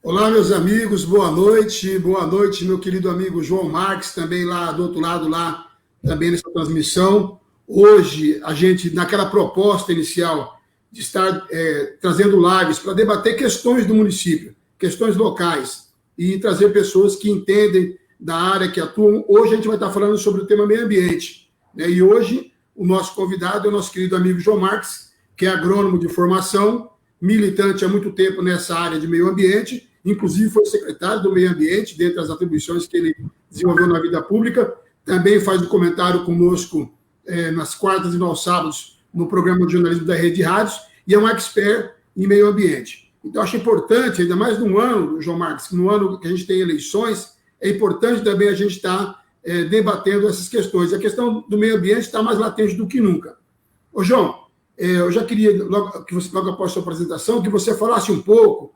Olá, meus amigos, boa noite, meu querido amigo João Marques, também lá do outro lado, lá também nessa transmissão. Hoje, a gente, naquela proposta inicial de estar trazendo lives para debater questões do município, questões locais, e trazer pessoas que entendem da área que atuam. Hoje a gente vai estar falando sobre o tema meio ambiente, né? E hoje o nosso convidado é o nosso querido amigo João Marques, que é agrônomo de formação, militante há muito tempo nessa área de meio ambiente, inclusive foi secretário do Meio Ambiente, dentre as atribuições que ele desenvolveu na vida pública. Também faz um comentário conosco nas quartas e nos sábados no programa de jornalismo da Rede Rádios, e é um expert em meio ambiente. Então, acho importante, ainda mais no ano, João Marques, no ano que a gente tem eleições, é importante também a gente estar debatendo essas questões. A questão do meio ambiente está mais latente do que nunca. Ô, João, eu já queria, logo após a sua apresentação, que você falasse um pouco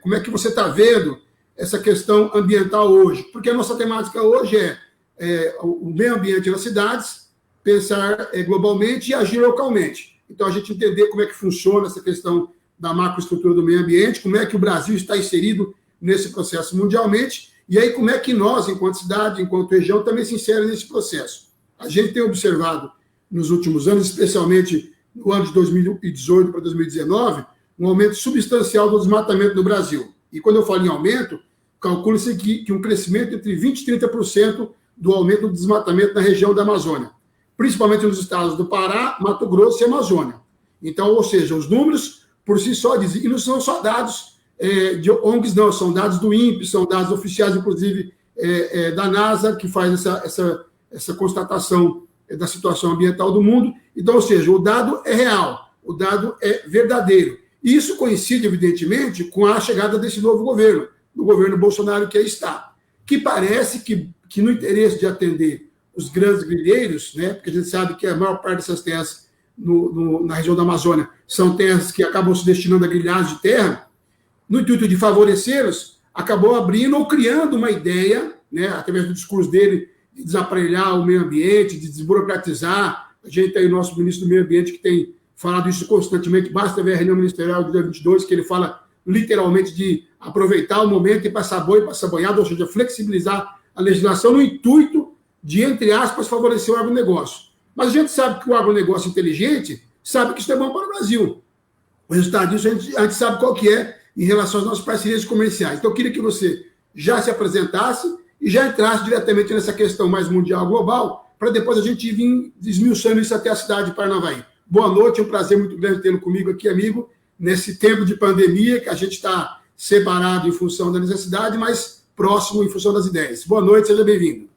como é que você está vendo essa questão ambiental hoje? Porque a nossa temática hoje é o meio ambiente nas cidades, pensar globalmente e agir localmente. Então, a gente entender como é que funciona essa questão da macroestrutura do meio ambiente, como é que o Brasil está inserido nesse processo mundialmente, e aí como é que nós, enquanto cidade, enquanto região, também se inserem nesse processo. A gente tem observado nos últimos anos, especialmente no ano de 2018 para 2019, um aumento substancial do desmatamento no Brasil. E quando eu falo em aumento, calcula-se que um crescimento entre 20% e 30% do aumento do desmatamento na região da Amazônia, principalmente nos estados do Pará, Mato Grosso e Amazônia. Então, ou seja, os números por si só dizem, e não são só dados de ONGs, não, são dados do INPE, são dados oficiais, inclusive, da NASA, que faz essa constatação da situação ambiental do mundo. Então, ou seja, o dado é real, o dado é verdadeiro. E isso coincide, evidentemente, com a chegada desse novo governo, do governo Bolsonaro que aí está, que parece que no interesse de atender os grandes grileiros, né, porque a gente sabe que a maior parte dessas terras na região da Amazônia são terras que acabam se destinando a grilhagem de terra, no intuito de favorecê-los, acabou abrindo ou criando uma ideia, né, através do discurso dele, de desaparelhar o meio ambiente, de desburocratizar. A gente tem o nosso ministro do Meio Ambiente que tem falado isso constantemente, basta ver a reunião ministerial do dia 22, que ele fala literalmente de aproveitar o momento e passar boi e passar boiada, ou seja, flexibilizar a legislação no intuito de, entre aspas, favorecer o agronegócio. Mas a gente sabe que o agronegócio inteligente sabe que isso é bom para o Brasil. O resultado disso a gente sabe qual que é em relação às nossas parcerias comerciais. Então, eu queria que você já se apresentasse e já entrasse diretamente nessa questão mais mundial, global, para depois a gente vir desmiuçando isso até a cidade de Parnavaí. Boa noite, é um prazer muito grande tê-lo comigo aqui, amigo, nesse tempo de pandemia, que a gente está separado em função da necessidade, mas próximo em função das ideias. Boa noite, seja bem-vindo.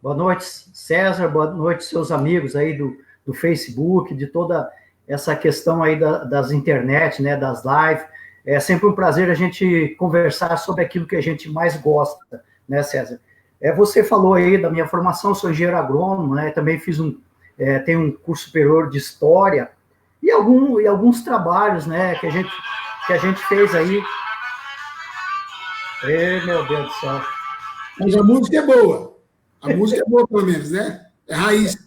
Boa noite, César, boa noite, seus amigos aí do Facebook, de toda essa questão aí das internet, né, das lives. É sempre um prazer a gente conversar sobre aquilo que a gente mais gosta, né, César? Você falou aí da minha formação, sou engenheiro agrônomo, né, também tenho um curso superior de História e alguns trabalhos, né, que a gente fez aí. Meu Deus do céu. Mas a música é boa. A música é boa, pelo menos, né? É raiz.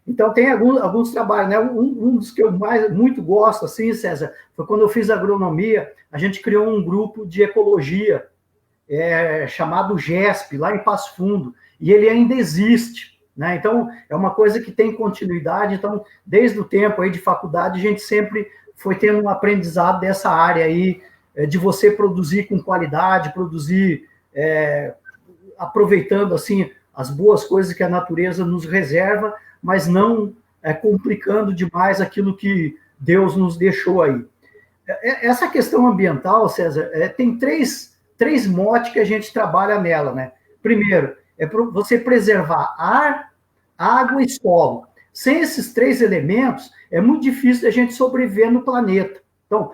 Então, tem alguns trabalhos, né? Um dos que eu muito gosto, assim, César, foi quando eu fiz agronomia, a gente criou um grupo de ecologia chamado GESP, lá em Passo Fundo, e ele ainda existe, né? Então, é uma coisa que tem continuidade. Então, desde o tempo aí de faculdade, a gente sempre foi tendo um aprendizado dessa área aí, de você produzir com qualidade, produzir aproveitando, assim, as boas coisas que a natureza nos reserva, mas não complicando demais aquilo que Deus nos deixou aí. Essa questão ambiental, César, tem três motes que a gente trabalha nela, né? Primeiro, é você preservar ar, água e solo. Sem esses três elementos, é muito difícil a gente sobreviver no planeta. Então,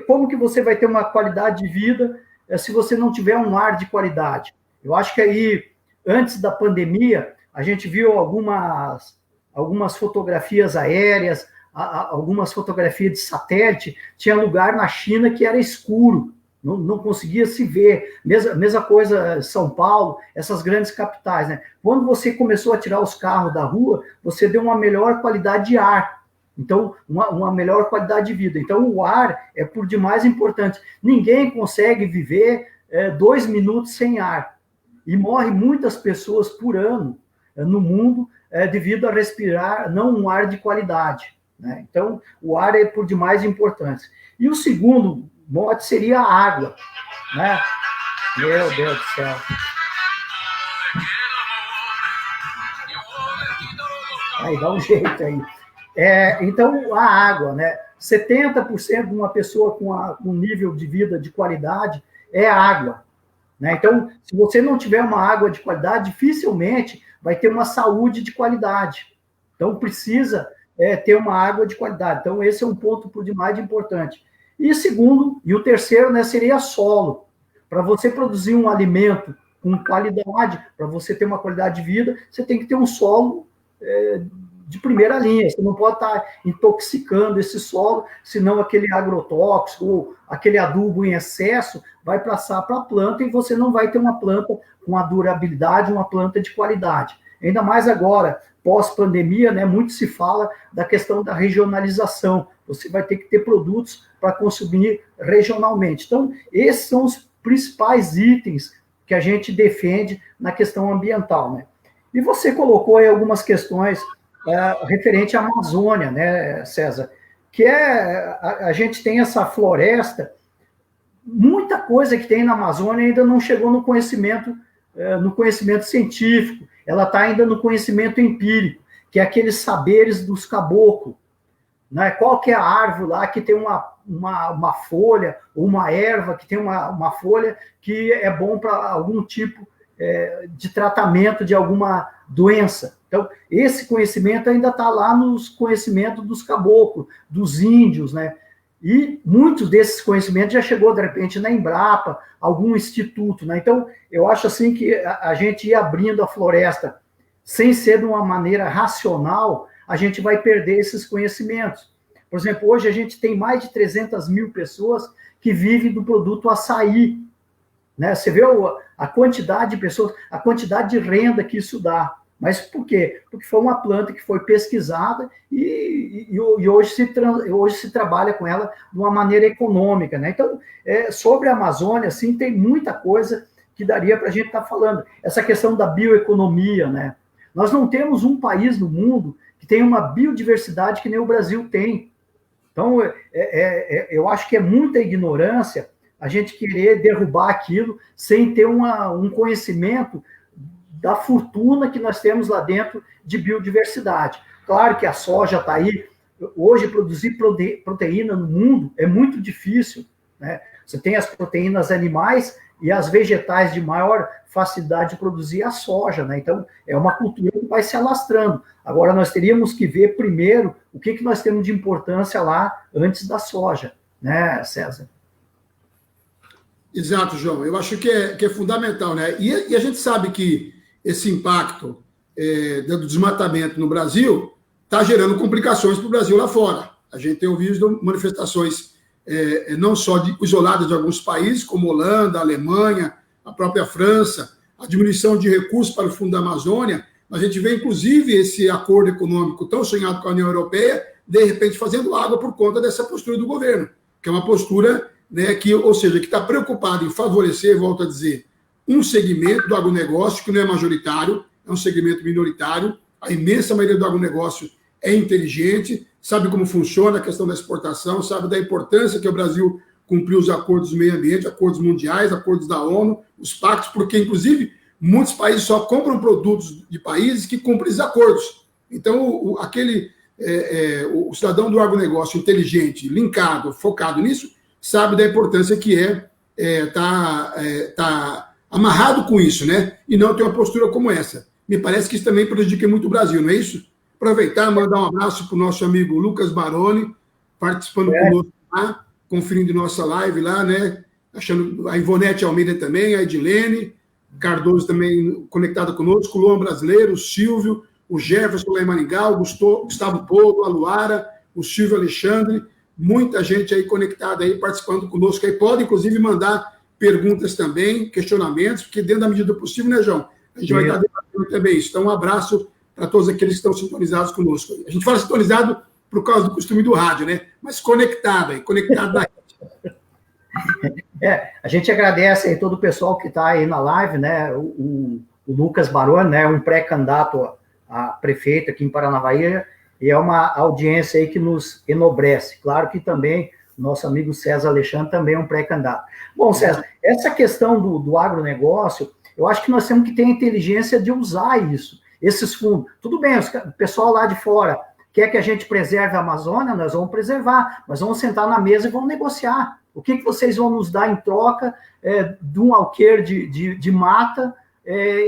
como que você vai ter uma qualidade de vida se você não tiver um ar de qualidade? Eu acho que aí, antes da pandemia, a gente viu algumas fotografias aéreas, algumas fotografias de satélite. Tinha lugar na China que era escuro, não conseguia se ver. Mesma coisa São Paulo, essas grandes capitais, né? Quando você começou a tirar os carros da rua, você deu uma melhor qualidade de ar. Então, uma melhor qualidade de vida. Então, o ar é por demais importante. Ninguém consegue viver 2 minutos sem ar. E morrem muitas pessoas por ano no mundo devido a respirar não um ar de qualidade, né? Então, o ar é por demais importante. E o segundo mote seria a água, né? Meu Deus do céu. Aí, dá um jeito aí. Então, a água, né? 70% de uma pessoa com um nível de vida de qualidade é água, né? Então, se você não tiver uma água de qualidade, dificilmente vai ter uma saúde de qualidade. Então, precisa ter uma água de qualidade. Então, esse é um ponto por demais importante. E segundo, e o terceiro, né, seria solo. Para você produzir um alimento com qualidade, para você ter uma qualidade de vida, você tem que ter um solo de primeira linha. Você não pode estar intoxicando esse solo, senão aquele agrotóxico ou aquele adubo em excesso vai passar para a planta e você não vai ter uma planta com a durabilidade, uma planta de qualidade. Ainda mais agora, pós-pandemia, né, muito se fala da questão da regionalização. Você vai ter que ter produtos para consumir regionalmente. Então, esses são os principais itens que a gente defende na questão ambiental, né? E você colocou aí algumas questões referente à Amazônia, né, César? Que a gente tem essa floresta, muita coisa que tem na Amazônia ainda não chegou no conhecimento científico, ela está ainda no conhecimento empírico, que é aqueles saberes dos caboclos, né? Qual que é a árvore lá que tem uma folha, ou uma erva que tem uma folha que é bom para algum tipo de tratamento de alguma doença. Então, esse conhecimento ainda está lá nos conhecimentos dos caboclos, dos índios, né? E muitos desses conhecimentos já chegou, de repente, na Embrapa, algum instituto, né? Então, eu acho assim que a gente ir abrindo a floresta sem ser de uma maneira racional, a gente vai perder esses conhecimentos. Por exemplo, hoje a gente tem mais de 300 mil pessoas que vivem do produto açaí, né? Você vê a quantidade de pessoas, a quantidade de renda que isso dá. Mas por quê? Porque foi uma planta que foi pesquisada e hoje se trabalha com ela de uma maneira econômica, né? Então, sobre a Amazônia, assim, tem muita coisa que daria para a gente estar falando. Essa questão da bioeconomia, né? Nós não temos um país no mundo que tem uma biodiversidade que nem o Brasil tem. Então, eu acho que é muita ignorância a gente querer derrubar aquilo sem ter um conhecimento da fortuna que nós temos lá dentro de biodiversidade. Claro que a soja está aí. Hoje, produzir proteína no mundo é muito difícil, né? Você tem as proteínas animais e as vegetais de maior facilidade de produzir a soja, né? Então, é uma cultura que vai se alastrando. Agora, nós teríamos que ver primeiro o que nós temos de importância lá antes da soja, né, César? Exato, João. Eu acho que é fundamental, né? E a gente sabe que esse impacto do desmatamento no Brasil está gerando complicações para o Brasil lá fora. A gente tem ouvido manifestações não só isoladas de alguns países, como Holanda, Alemanha, a própria França, a diminuição de recursos para o Fundo da Amazônia, mas a gente vê, inclusive, esse acordo econômico tão sonhado com a União Europeia, de repente fazendo água por conta dessa postura do governo, que é uma postura, né, que está preocupado em favorecer, volto a dizer, um segmento do agronegócio que não é majoritário, é um segmento minoritário. A imensa maioria do agronegócio é inteligente, sabe como funciona a questão da exportação, sabe da importância que o Brasil cumpriu os acordos do meio ambiente, acordos mundiais, acordos da ONU, os pactos, porque, inclusive, muitos países só compram produtos de países que cumprem os acordos. Então, o cidadão do agronegócio inteligente, linkado, focado nisso, sabe da importância que tá amarrado com isso, né? E não ter uma postura como essa. Me parece que isso também prejudica muito o Brasil, não é isso? Aproveitar e mandar um abraço para o nosso amigo Lucas Baroni, participando conosco lá, conferindo nossa live lá, né? Achando a Ivonete Almeida também, a Edilene Cardoso também conectada conosco, o Luan Brasileiro, o Silvio, o Jefferson lá em Maringá, o Gustavo Polo, a Luara, o Silvio Alexandre, muita gente aí conectada aí, participando conosco aí. Pode, inclusive, mandar perguntas também, questionamentos, porque dentro da medida do possível, né, João? A gente vai estar debatendo também isso. Então, um abraço para todos aqueles que estão sintonizados conosco. A gente fala sintonizado por causa do costume do rádio, né? Mas conectado na A gente agradece aí todo o pessoal que está aí na live, né? O Lucas Baroni, né? Um pré-candidato a prefeito aqui em Paranavaí, e é uma audiência aí que nos enobrece. Claro que também nosso amigo César Alexandre também é um pré-candidato. Bom, César, essa questão do agronegócio, eu acho que nós temos que ter a inteligência de usar isso, esses fundos. Tudo bem, o pessoal lá de fora quer que a gente preserve a Amazônia, nós vamos preservar, mas vamos sentar na mesa e vamos negociar. O que vocês vão nos dar em troca de um alqueire de mata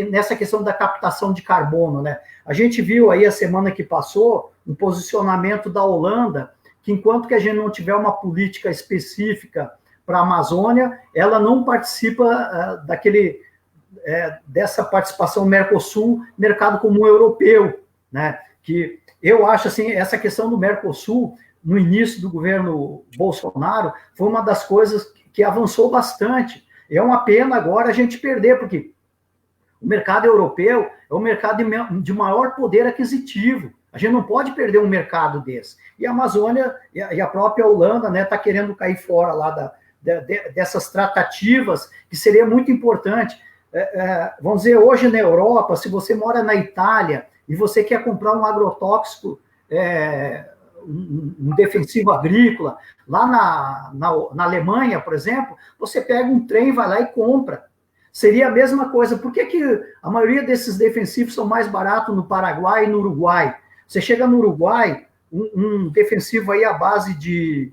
nessa questão da captação de carbono, né? A gente viu aí a semana que passou um posicionamento da Holanda, que enquanto que a gente não tiver uma política específica para a Amazônia, ela não participa dessa participação Mercosul, mercado comum europeu, né? Que eu acho assim, essa questão do Mercosul, no início do governo Bolsonaro, foi uma das coisas que avançou bastante. É uma pena agora a gente perder, porque o mercado europeu é um mercado de maior poder aquisitivo. A gente não pode perder um mercado desse. E a Amazônia e a própria Holanda, né, está querendo cair fora lá dessas tratativas, que seria muito importante. Vamos dizer, hoje na Europa, se você mora na Itália e você quer comprar um agrotóxico, um defensivo agrícola, lá na Alemanha, por exemplo, você pega um trem, vai lá e compra. Seria a mesma coisa. Por que a maioria desses defensivos são mais baratos no Paraguai e no Uruguai? Você chega no Uruguai, um defensivo aí à base de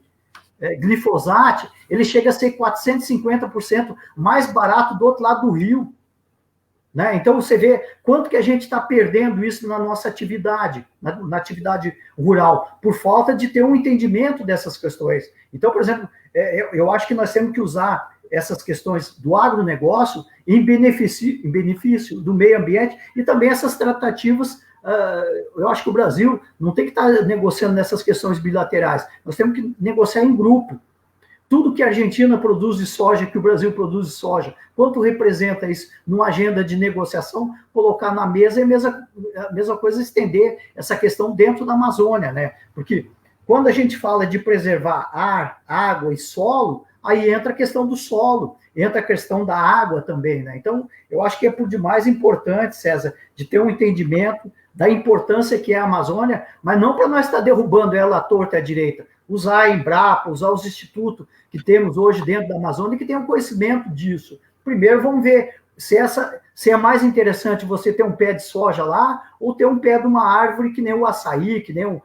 glifosato, ele chega a ser 450% mais barato do outro lado do rio. Né? Então, você vê quanto que a gente está perdendo isso na nossa atividade, na atividade rural, por falta de ter um entendimento dessas questões. Então, por exemplo, eu acho que nós temos que usar essas questões do agronegócio em benefício do meio ambiente e também essas tratativas. Eu acho que o Brasil não tem que estar negociando nessas questões bilaterais, nós temos que negociar em grupo. Tudo que a Argentina produz de soja, que o Brasil produz de soja, quanto representa isso numa agenda de negociação, colocar na mesa e a mesma coisa estender essa questão dentro da Amazônia, né? Porque quando a gente fala de preservar ar, água e solo, aí entra a questão do solo, entra a questão da água também, né? Então, eu acho que é por demais importante, César, de ter um entendimento da importância que é a Amazônia, mas não para nós estar derrubando ela à torta e à direita. Usar a Embrapa, usar os institutos que temos hoje dentro da Amazônia, que tenham conhecimento disso. Primeiro, vamos ver se é mais interessante você ter um pé de soja lá ou ter um pé de uma árvore que nem o açaí, que nem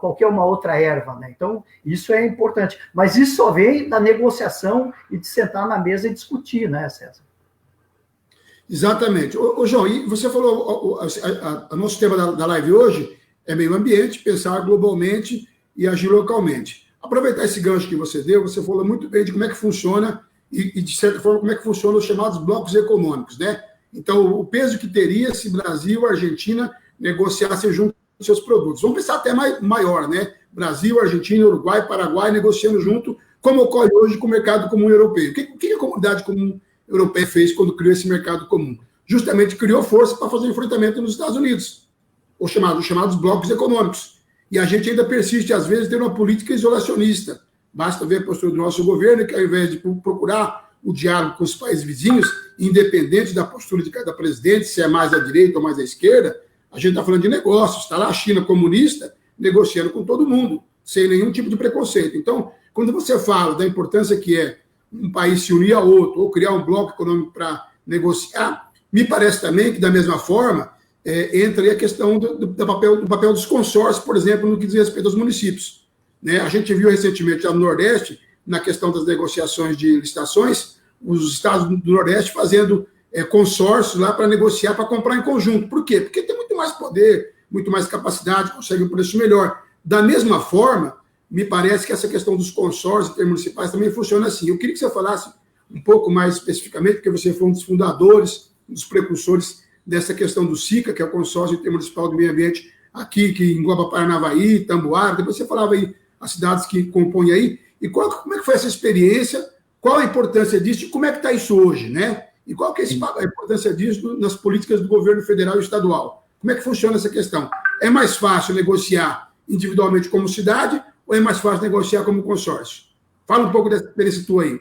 qualquer uma outra erva, né? Então, isso é importante. Mas isso só vem da negociação e de sentar na mesa e discutir, né, César? Exatamente. Ô, João, e você falou, o nosso tema da live hoje é meio ambiente, pensar globalmente e agir localmente. Aproveitar esse gancho que você deu, você falou muito bem de como é que funciona e de certa forma, como é que funcionam os chamados blocos econômicos, né? Então, o peso que teria se Brasil e Argentina negociassem junto com seus produtos. Vamos pensar até maior, né? Brasil, Argentina, Uruguai, Paraguai negociando junto, como ocorre hoje com o mercado comum europeu. O que a comunidade comum europeia fez quando criou esse mercado comum? Justamente criou força para fazer enfrentamento nos Estados Unidos, os chamados blocos econômicos. E a gente ainda persiste, às vezes, ter uma política isolacionista. Basta ver a postura do nosso governo, que ao invés de procurar o diálogo com os países vizinhos, independente da postura de cada presidente, se é mais à direita ou mais à esquerda, a gente está falando de negócios. Está lá a China comunista negociando com todo mundo, sem nenhum tipo de preconceito. Então, quando você fala da importância que é um país se unir a outro ou criar um bloco econômico para negociar, me parece também que, da mesma forma, entra aí a questão do papel dos consórcios, por exemplo, no que diz respeito aos municípios. Né? A gente viu recentemente lá no Nordeste, na questão das negociações de licitações, os estados do Nordeste fazendo consórcios lá para negociar, para comprar em conjunto. Por quê? Porque tem muito mais poder, muito mais capacidade, consegue um preço melhor. Da mesma forma, me parece que essa questão dos consórcios intermunicipais também funciona assim. Eu queria que você falasse um pouco mais especificamente, porque você foi um dos fundadores, um dos precursores dessa questão do SICA, que é o Consórcio Intermunicipal do Meio Ambiente, aqui, que engloba Paranavaí, Tamboara, depois você falava aí as cidades que compõem aí, e como é que foi essa experiência, qual a importância disso e como é que está isso hoje, né? E qual que é a importância disso nas políticas do governo federal e estadual? Como é que funciona essa questão? É mais fácil negociar individualmente como cidade, ou é mais fácil negociar como consórcio? Fala um pouco dessa experiência tua aí.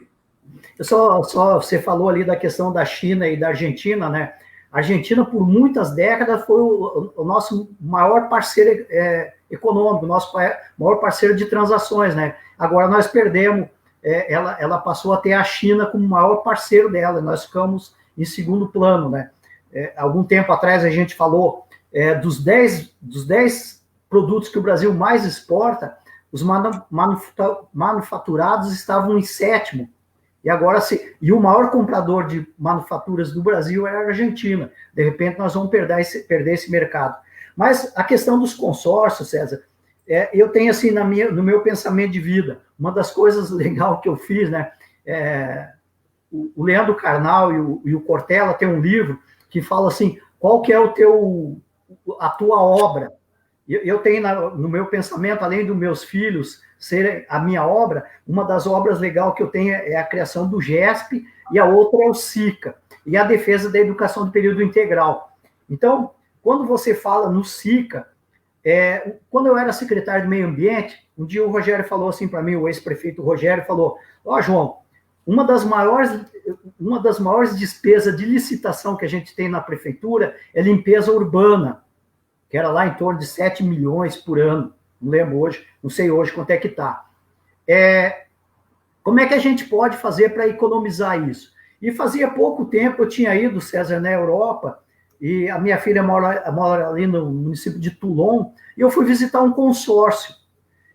Você falou ali da questão da China e da Argentina, né? A Argentina, por muitas décadas, foi o nosso maior parceiro econômico, nosso maior parceiro de transações, né? Agora nós perdemos, ela passou a ter a China como maior parceiro dela, nós ficamos em segundo plano, né? Algum tempo atrás a gente falou dos 10 produtos que o Brasil mais exporta, os manufaturados estavam em sétimo. E agora, o maior comprador de manufaturas do Brasil é a Argentina. De repente, nós vamos perder esse mercado. Mas a questão dos consórcios, César, eu tenho assim no meu pensamento de vida, uma das coisas legais que eu fiz, né? O Leandro Carnal e o Cortella tem um livro que fala assim, qual que é a tua obra? Eu tenho no meu pensamento, além dos meus filhos serem a minha obra, uma das obras legais que eu tenho é a criação do GESP e a outra é o SICA, e a defesa da educação de período integral. Então, quando você fala no SICA, quando eu era secretário de Meio Ambiente, um dia o Rogério falou assim para mim, o ex-prefeito Rogério falou, João, uma das maiores despesas de licitação que a gente tem na prefeitura é limpeza urbana, que era lá em torno de 7 milhões por ano, não lembro hoje, não sei hoje quanto é que está. Como é que a gente pode fazer para economizar isso? E fazia pouco tempo eu tinha ido, César, na Europa, e a minha filha mora ali no município de Toulon, e eu fui visitar um consórcio.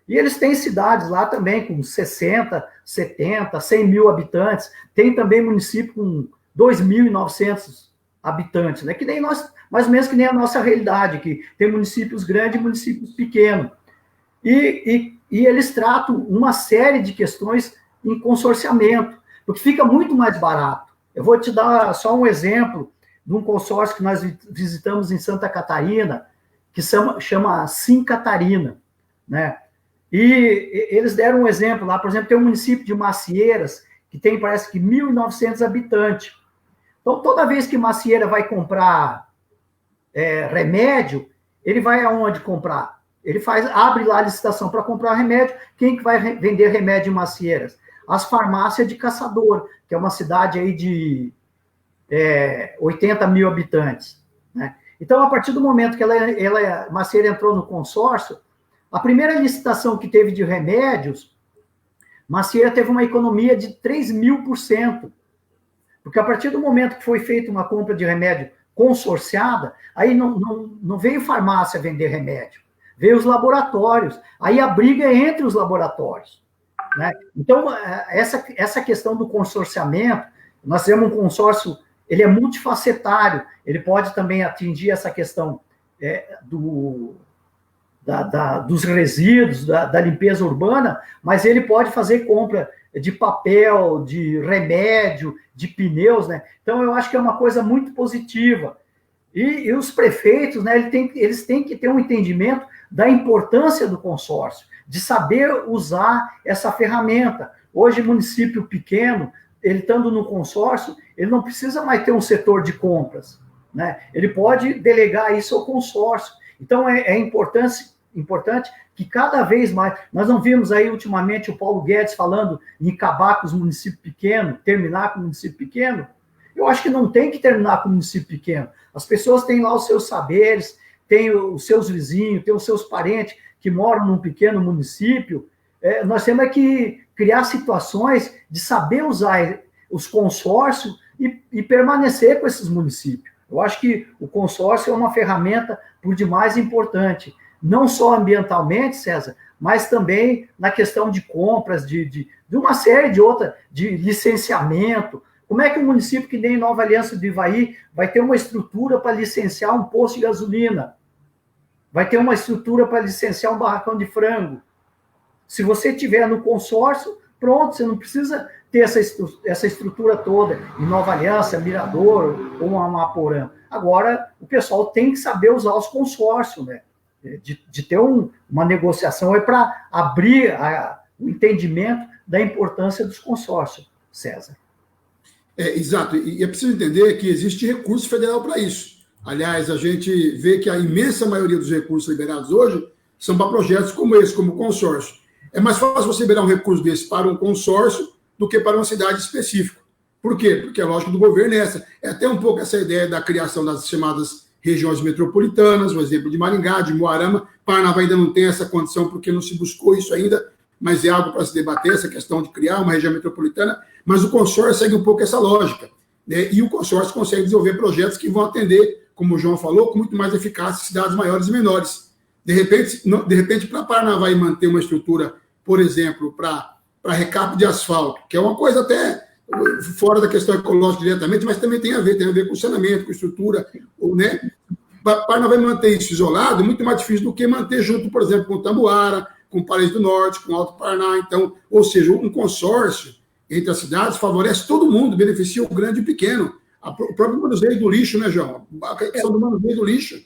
E eles têm cidades lá também com 60, 70, 100 mil habitantes. Tem também município com 2.900 habitantes, né? Que nem nós, mais ou menos que nem a nossa realidade, que tem municípios grandes e municípios pequenos. E eles tratam uma série de questões em consorciamento, porque fica muito mais barato. Eu vou te dar só um exemplo de um consórcio que nós visitamos em Santa Catarina, que chama Sim Catarina, né? E eles deram um exemplo lá, por exemplo, tem um município de Macieiras, que tem, parece que, 1.900 habitantes. Então, toda vez que Macieira vai comprar remédio, ele vai aonde comprar? Ele abre lá a licitação para comprar remédio. Quem que vai vender remédio em Macieiras? As farmácias de Caçador, que é uma cidade aí de 80 mil habitantes, né? Então, a partir do momento que Macieira entrou no consórcio, a primeira licitação que teve de remédios, Macieira teve uma economia de 3.000%. Porque a partir do momento que foi feita uma compra de remédio consorciada, aí não veio farmácia vender remédio, veio os laboratórios. Aí a briga é entre os laboratórios, né? Então, essa questão do consorciamento, nós temos um consórcio, ele é multifacetário, ele pode também atingir essa questão dos resíduos, da limpeza urbana, mas ele pode fazer compra de papel, de remédio, de pneus, né? Então, eu acho que é uma coisa muito positiva. E os prefeitos, né, eles têm que ter um entendimento da importância do consórcio, de saber usar essa ferramenta. Hoje, município pequeno, ele estando no consórcio, ele não precisa mais ter um setor de compras, né? Ele pode delegar isso ao consórcio. Então, é importante que cada vez mais... Nós não vimos aí, ultimamente, o Paulo Guedes falando em acabar com os municípios pequenos, terminar com o município pequeno. Eu acho que não tem que terminar com o município pequeno. As pessoas têm lá os seus saberes, têm os seus vizinhos, têm os seus parentes que moram num pequeno município. Nós temos que criar situações de saber usar os consórcios e permanecer com esses municípios. Eu acho que o consórcio é uma ferramenta por demais importante, não só ambientalmente, César, mas também na questão de compras, de uma série de outras, de licenciamento. Como é que um município que nem Nova Aliança do Ivaí vai ter uma estrutura para licenciar um posto de gasolina? Vai ter uma estrutura para licenciar um barracão de frango? Se você tiver no consórcio, pronto, você não precisa ter essa estrutura toda em Nova Aliança, Mirador ou Amaporã. Agora, o pessoal tem que saber usar os consórcios, né? De ter uma negociação para abrir o entendimento da importância dos consórcios, César. Exato, e é preciso entender que existe recurso federal para isso. Aliás, a gente vê que a imensa maioria dos recursos liberados hoje são para projetos como esse, como o consórcio. É mais fácil você liberar um recurso desse para um consórcio do que para uma cidade específica. Por quê? Porque a lógica do governo é essa. É até um pouco essa ideia da criação das chamadas regiões metropolitanas, o exemplo de Maringá, de Moarama. Paranavaí ainda não tem essa condição porque não se buscou isso ainda, mas é algo para se debater, essa questão de criar uma região metropolitana. Mas o consórcio segue um pouco essa lógica, né? E o consórcio consegue desenvolver projetos que vão atender, como o João falou, com muito mais eficácia cidades maiores e menores. De repente para Paranavaí manter uma estrutura, por exemplo, para recap de asfalto, que é uma coisa até fora da questão ecológica diretamente, mas também tem a ver com saneamento, com estrutura, né? Paranavaí manter isso isolado é muito mais difícil do que manter junto, por exemplo, com Tamboara, com Paraíso do Norte, com Alto Paraná. Então, ou seja, um consórcio entre as cidades favorece todo mundo, beneficia o grande e o pequeno. O próprio manuseio do lixo, né, João? A questão do manuseio do lixo.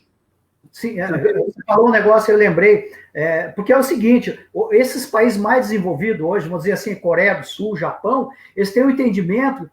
Sim, você falou um negócio, eu lembrei, porque é o seguinte, esses países mais desenvolvidos hoje, vamos dizer assim, Coreia do Sul, Japão, eles têm um entendimento,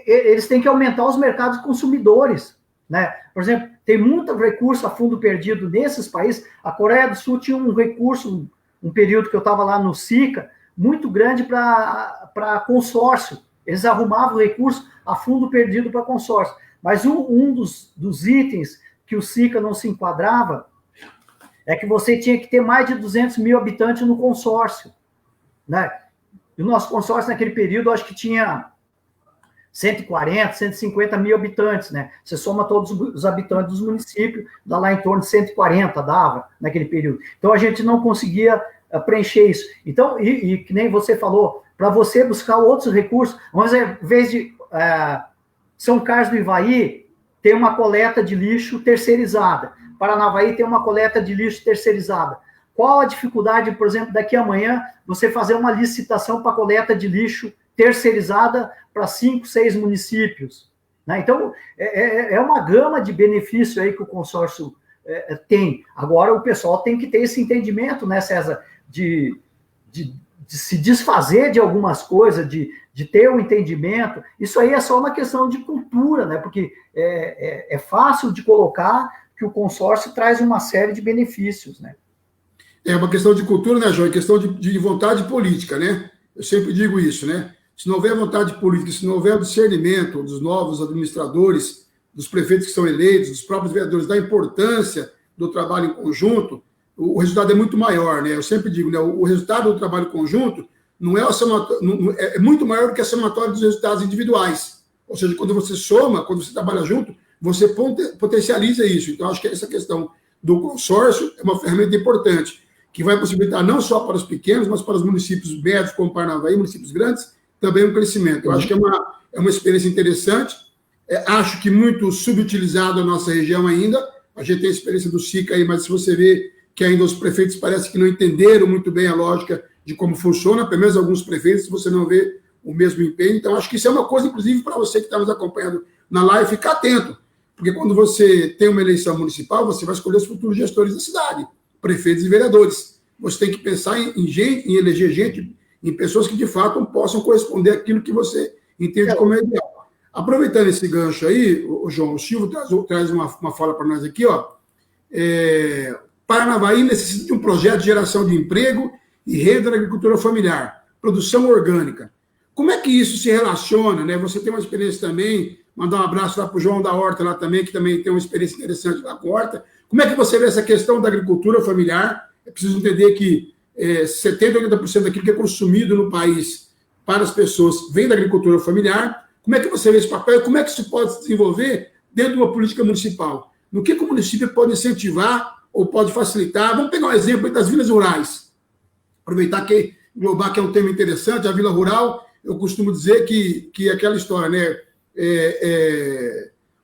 eles têm que aumentar os mercados consumidores, né? Por exemplo, tem muito recurso a fundo perdido nesses países. A Coreia do Sul tinha um recurso, um período que eu estava lá no SICA, muito grande para consórcio. Eles arrumavam recurso a fundo perdido para consórcio. Mas um dos itens que o SICA não se enquadrava é que você tinha que ter mais de 200 mil habitantes no consórcio, né? E o nosso consórcio naquele período, acho que tinha 140, 150 mil habitantes, né? Você soma todos os habitantes dos municípios, dá lá em torno de 140, dava naquele período. Então, a gente não conseguia preencher isso. Então, e que nem você falou, para você buscar outros recursos, vamos dizer, em vez de São Carlos do Ivaí, tem uma coleta de lixo terceirizada. Paranavaí tem uma coleta de lixo terceirizada. Qual a dificuldade, por exemplo, daqui a amanhã, você fazer uma licitação para coleta de lixo terceirizada para 5, 6 municípios? Né? Então, é uma gama de benefício aí que o consórcio tem. Agora, o pessoal tem que ter esse entendimento, né, César, de se desfazer de algumas coisas, de ter um entendimento. Isso aí é só uma questão de cultura, né? Porque é fácil de colocar que o consórcio traz uma série de benefícios, né? É uma questão de cultura, né, João? É questão de vontade política, né? Eu sempre digo isso, né? Se não houver vontade política, se não houver o discernimento dos novos administradores, dos prefeitos que são eleitos, dos próprios vereadores, da importância do trabalho em conjunto, o resultado é muito maior, né? Eu sempre digo, né? O resultado do trabalho conjunto não é é muito maior do que a somatória dos resultados individuais. Ou seja, quando você soma, quando você trabalha junto, você potencializa isso. Então, acho que essa questão do consórcio é uma ferramenta importante, que vai possibilitar não só para os pequenos, mas para os municípios médios, como Paranavaí, municípios grandes, também um crescimento. Eu acho que é uma experiência interessante. Acho que muito subutilizado a nossa região ainda. A gente tem a experiência do SICA aí, mas se você vê que ainda os prefeitos parece que não entenderam muito bem a lógica de como funciona, pelo menos alguns prefeitos, você não vê o mesmo empenho. Então, acho que isso é uma coisa, inclusive, para você que está nos acompanhando na live, ficar atento. Porque quando você tem uma eleição municipal, você vai escolher os futuros gestores da cidade, prefeitos e vereadores. Você tem que pensar em eleger gente, em pessoas que, de fato, possam corresponder àquilo que você entende como é ideal. Aproveitando esse gancho aí, João, o Silvio traz uma fala para nós aqui, ó. Paranavaí necessita de um projeto de geração de emprego e renda na agricultura familiar, produção orgânica. Como é que isso se relaciona, né? Você tem uma experiência também, mandar um abraço lá para o João da Horta lá também, que também tem uma experiência interessante lá com a Horta. Como é que você vê essa questão da agricultura familiar? É preciso entender que 70%, 80% daquilo que é consumido no país para as pessoas vem da agricultura familiar. Como é que você vê esse papel e como é que isso pode se desenvolver dentro de uma política municipal? No que o município pode incentivar ou pode facilitar? Vamos pegar um exemplo das vilas rurais. Aproveitar que englobar que é um tema interessante, a vila rural, eu costumo dizer que é aquela história, né?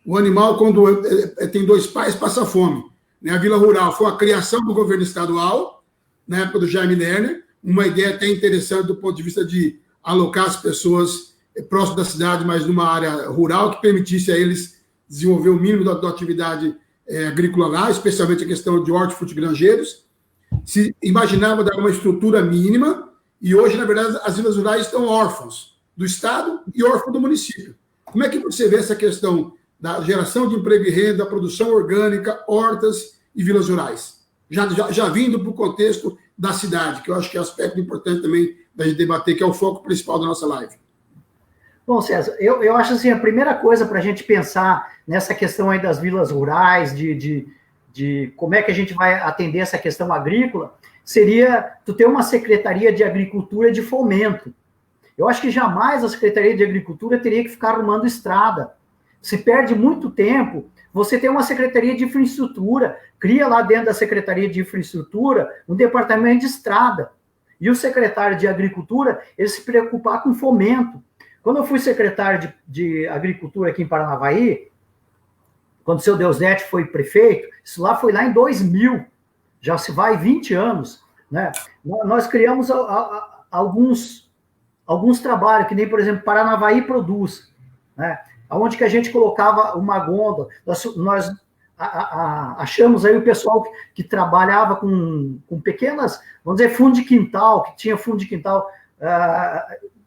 O animal, quando tem 2 pais, passa fome. Né? A vila rural foi a criação do governo estadual, na época do Jaime Lerner, uma ideia até interessante do ponto de vista de alocar as pessoas próximo da cidade, mas numa área rural, que permitisse a eles desenvolver o mínimo da atividade agrícola lá, especialmente a questão de hortifrutigranjeiros. Se imaginava dar uma estrutura mínima, e hoje, na verdade, as vilas rurais estão órfãos do Estado e órfãos do município. Como é que você vê essa questão da geração de emprego e renda, produção orgânica, hortas e vilas rurais? já vindo para o contexto da cidade, que eu acho que é um aspecto importante também da gente debater, que é o foco principal da nossa live. Bom, César, eu acho assim, a primeira coisa para a gente pensar nessa questão aí das vilas rurais, de como é que a gente vai atender essa questão agrícola, seria tu ter uma Secretaria de Agricultura e de Fomento. Eu acho que jamais a Secretaria de Agricultura teria que ficar arrumando estrada. Se perde muito tempo, você tem uma Secretaria de Infraestrutura, cria lá dentro da Secretaria de Infraestrutura um departamento de estrada. E o secretário de Agricultura, ele se preocupar com fomento. Quando eu fui secretário de Agricultura aqui em Paranavaí, quando o seu Deusdete foi prefeito, isso lá foi lá em 2000, já se vai 20 anos, né? Nós criamos alguns trabalhos, que nem, por exemplo, Paranavaí Produz, né? Onde que a gente colocava uma gôndola, nós achamos aí o pessoal que trabalhava com pequenas, vamos dizer, fundo de quintal, que tinha fundo de quintal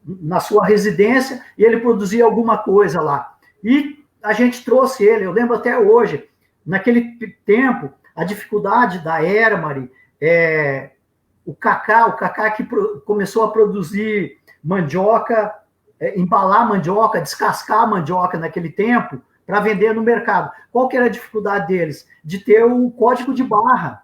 na sua residência, e ele produzia alguma coisa lá. E a gente trouxe ele, eu lembro até hoje, naquele tempo, a dificuldade da Hermari, o Cacá que começou a produzir mandioca, embalar mandioca, descascar a mandioca naquele tempo, para vender no mercado. Qual que era a dificuldade deles? De ter o código de barra.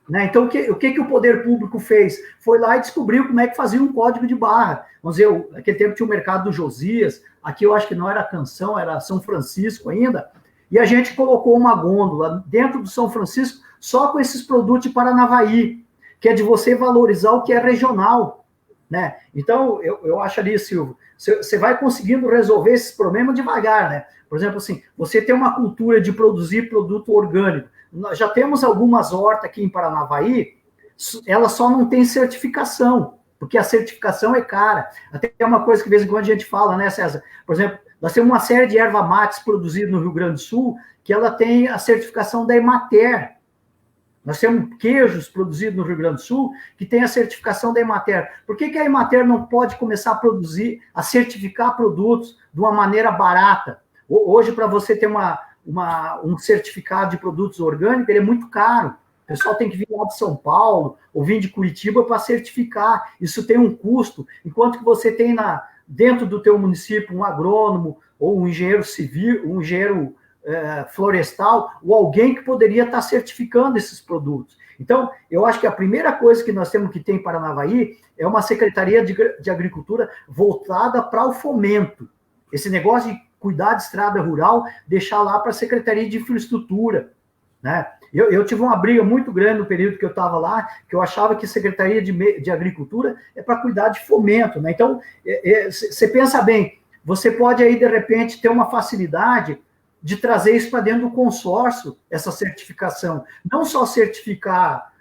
Né? Então, o que o poder público fez? Foi lá e descobriu como é que fazia um código de barra. Vamos dizer, naquele tempo tinha o mercado do Josias, aqui eu acho que não era Canção, era São Francisco ainda, e a gente colocou uma gôndola dentro do São Francisco só com esses produtos de Paranavaí, que é de você valorizar o que é regional. Né? Então, eu acho ali, Silvio, você vai conseguindo resolver esses problemas devagar, né? Por exemplo, assim, você tem uma cultura de produzir produto orgânico. Nós já temos algumas hortas aqui em Paranavaí, ela só não tem certificação, porque a certificação é cara. Até é uma coisa que de vez em quando a gente fala, né, César? Por exemplo, nós temos uma série de erva mates produzida no Rio Grande do Sul, que ela tem a certificação da Emater. Nós temos queijos produzidos no Rio Grande do Sul que tem a certificação da Emater. Por que a Emater não pode começar a produzir, a certificar produtos de uma maneira barata? Hoje, para você ter um certificado de produtos orgânicos, ele é muito caro. O pessoal tem que vir lá de São Paulo ou vir de Curitiba para certificar. Isso tem um custo. Enquanto que você tem dentro do teu município um agrônomo ou um engenheiro civil, um engenheiro florestal, ou alguém que poderia estar certificando esses produtos. Então, eu acho que a primeira coisa que nós temos que ter em Paranavaí é uma Secretaria de Agricultura voltada para o fomento. Esse negócio de cuidar de estrada rural, deixar lá para a Secretaria de Infraestrutura. Né? Eu tive uma briga muito grande no período que eu estava lá, que eu achava que a Secretaria de Agricultura é para cuidar de fomento. Né? Então, você pensa bem, você pode aí, de repente, ter uma facilidade de trazer isso para dentro do consórcio, essa certificação. Não só certificar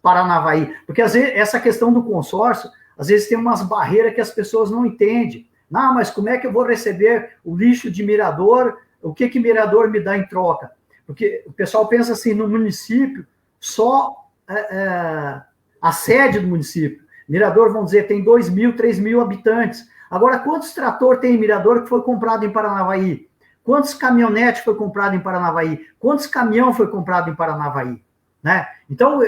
Paranavaí, porque às vezes essa questão do consórcio, às vezes tem umas barreiras que as pessoas não entendem. Não, mas como é que eu vou receber o lixo de Mirador? O que Mirador me dá em troca? Porque o pessoal pensa assim, no município, só a sede do município. Mirador, vamos dizer, tem 2.000, 3.000 habitantes. Agora, quantos trator tem em Mirador que foi comprado em Paranavaí? Quantos caminhonetes foi comprado em Paranavaí? Quantos caminhão foi comprado em Paranavaí? Né? Então,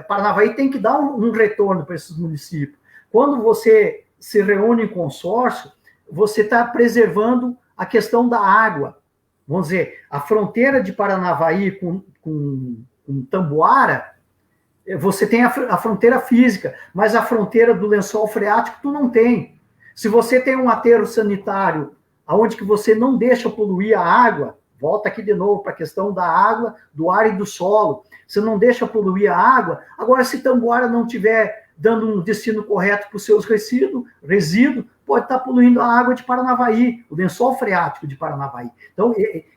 Paranavaí tem que dar um retorno para esses municípios. Quando você se reúne em consórcio, você está preservando a questão da água. Vamos dizer, a fronteira de Paranavaí com Tamboara, você tem a fronteira física, mas a fronteira do lençol freático tu não tem. Se você tem um aterro sanitário onde que você não deixa poluir a água, volta aqui de novo para a questão da água, do ar e do solo, você não deixa poluir a água. Agora, se Tamboara não estiver dando um destino correto para os seus resíduos, pode estar poluindo a água de Paranavaí, o lençol freático de Paranavaí. Então,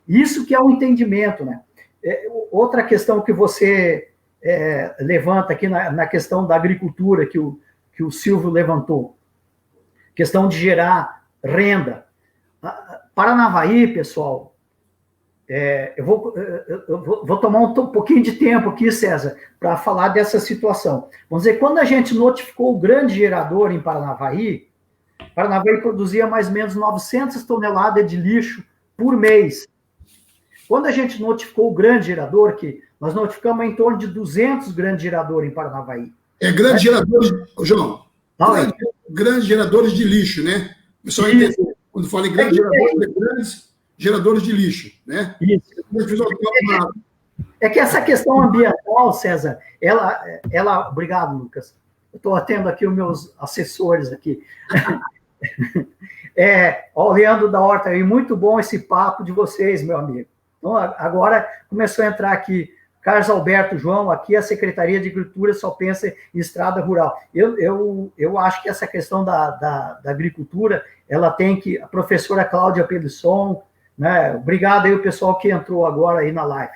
isso que é o entendimento, né? Outra questão que você levanta aqui na questão da agricultura, que o Silvio levantou, questão de gerar renda. Paranavaí, pessoal, eu vou tomar um pouquinho de tempo aqui, César, para falar dessa situação. Vamos dizer, quando a gente notificou o grande gerador em Paranavaí produzia mais ou menos 900 toneladas de lixo por mês. Quando a gente notificou o grande gerador, que nós notificamos em torno de 200 grandes geradores em Paranavaí. Grandes geradores, João, grandes geradores de lixo, né? O pessoal entende, quando fala em grandes geradores, grandes geradores de lixo, né? Isso. É que essa questão ambiental, César, ela... Obrigado, Lucas. Eu estou atendo aqui os meus assessores aqui. O Leandro da Horta, e muito bom esse papo de vocês, meu amigo. Então, agora começou a entrar aqui Carlos Alberto João, aqui a Secretaria de Agricultura só pensa em estrada rural. Eu acho que essa questão da agricultura, ela tem que... A professora Cláudia Pelisson, né? Obrigado aí o pessoal que entrou agora aí na live.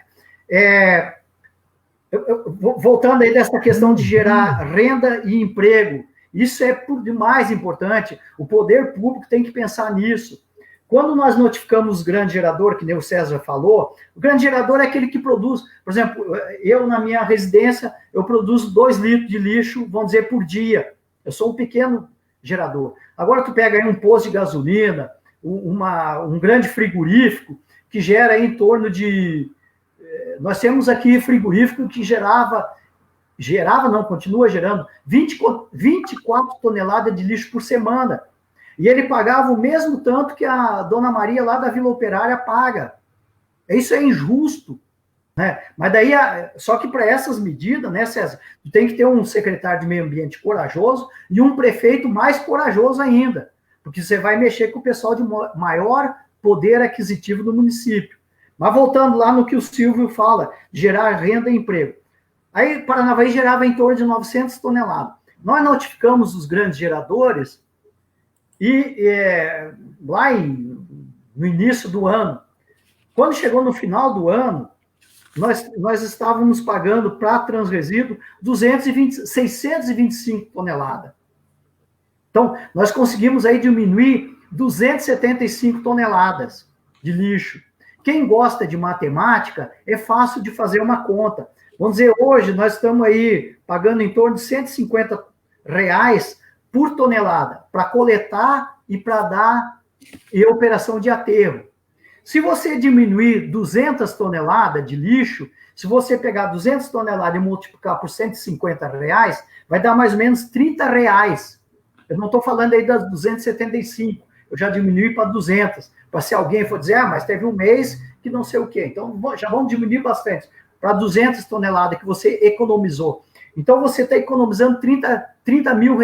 Voltando aí dessa questão de gerar renda e emprego, isso é por demais importante. O poder público tem que pensar nisso. Quando nós notificamos os grandes geradores, que nem o César falou, o grande gerador é aquele que produz. Por exemplo, eu, na minha residência, eu produzo 2 litros de lixo, vamos dizer, por dia. Eu sou um pequeno gerador. Agora, tu pega aí um posto de gasolina, um grande frigorífico, que gera aí em torno de... Nós temos aqui frigorífico que continua gerando 24 toneladas de lixo por semana. E ele pagava o mesmo tanto que a Dona Maria lá da Vila Operária paga. Isso é injusto, né? Mas daí, só que para essas medidas, né, César, tu tem que ter um secretário de meio ambiente corajoso e um prefeito mais corajoso ainda, porque você vai mexer com o pessoal de maior poder aquisitivo do município. Mas voltando lá no que o Silvio fala, gerar renda e emprego. Aí Paranavaí gerava em torno de 900 toneladas. Nós notificamos os grandes geradores e lá no início do ano, quando chegou no final do ano, nós estávamos pagando para Transresíduo 625 toneladas. Então, nós conseguimos aí diminuir 275 toneladas de lixo. Quem gosta de matemática, é fácil de fazer uma conta. Vamos dizer, hoje nós estamos aí pagando em torno de R$150 por tonelada para coletar e para dar em operação de aterro. Se você diminuir 200 toneladas de lixo, se você pegar 200 toneladas e multiplicar por R$150, vai dar mais ou menos R$30. Eu não estou falando aí das 275, eu já diminui para 200, para se alguém for dizer, mas teve um mês que não sei o quê. Então, já vamos diminuir bastante, para 200 toneladas que você economizou. Então, você está economizando R$30 mil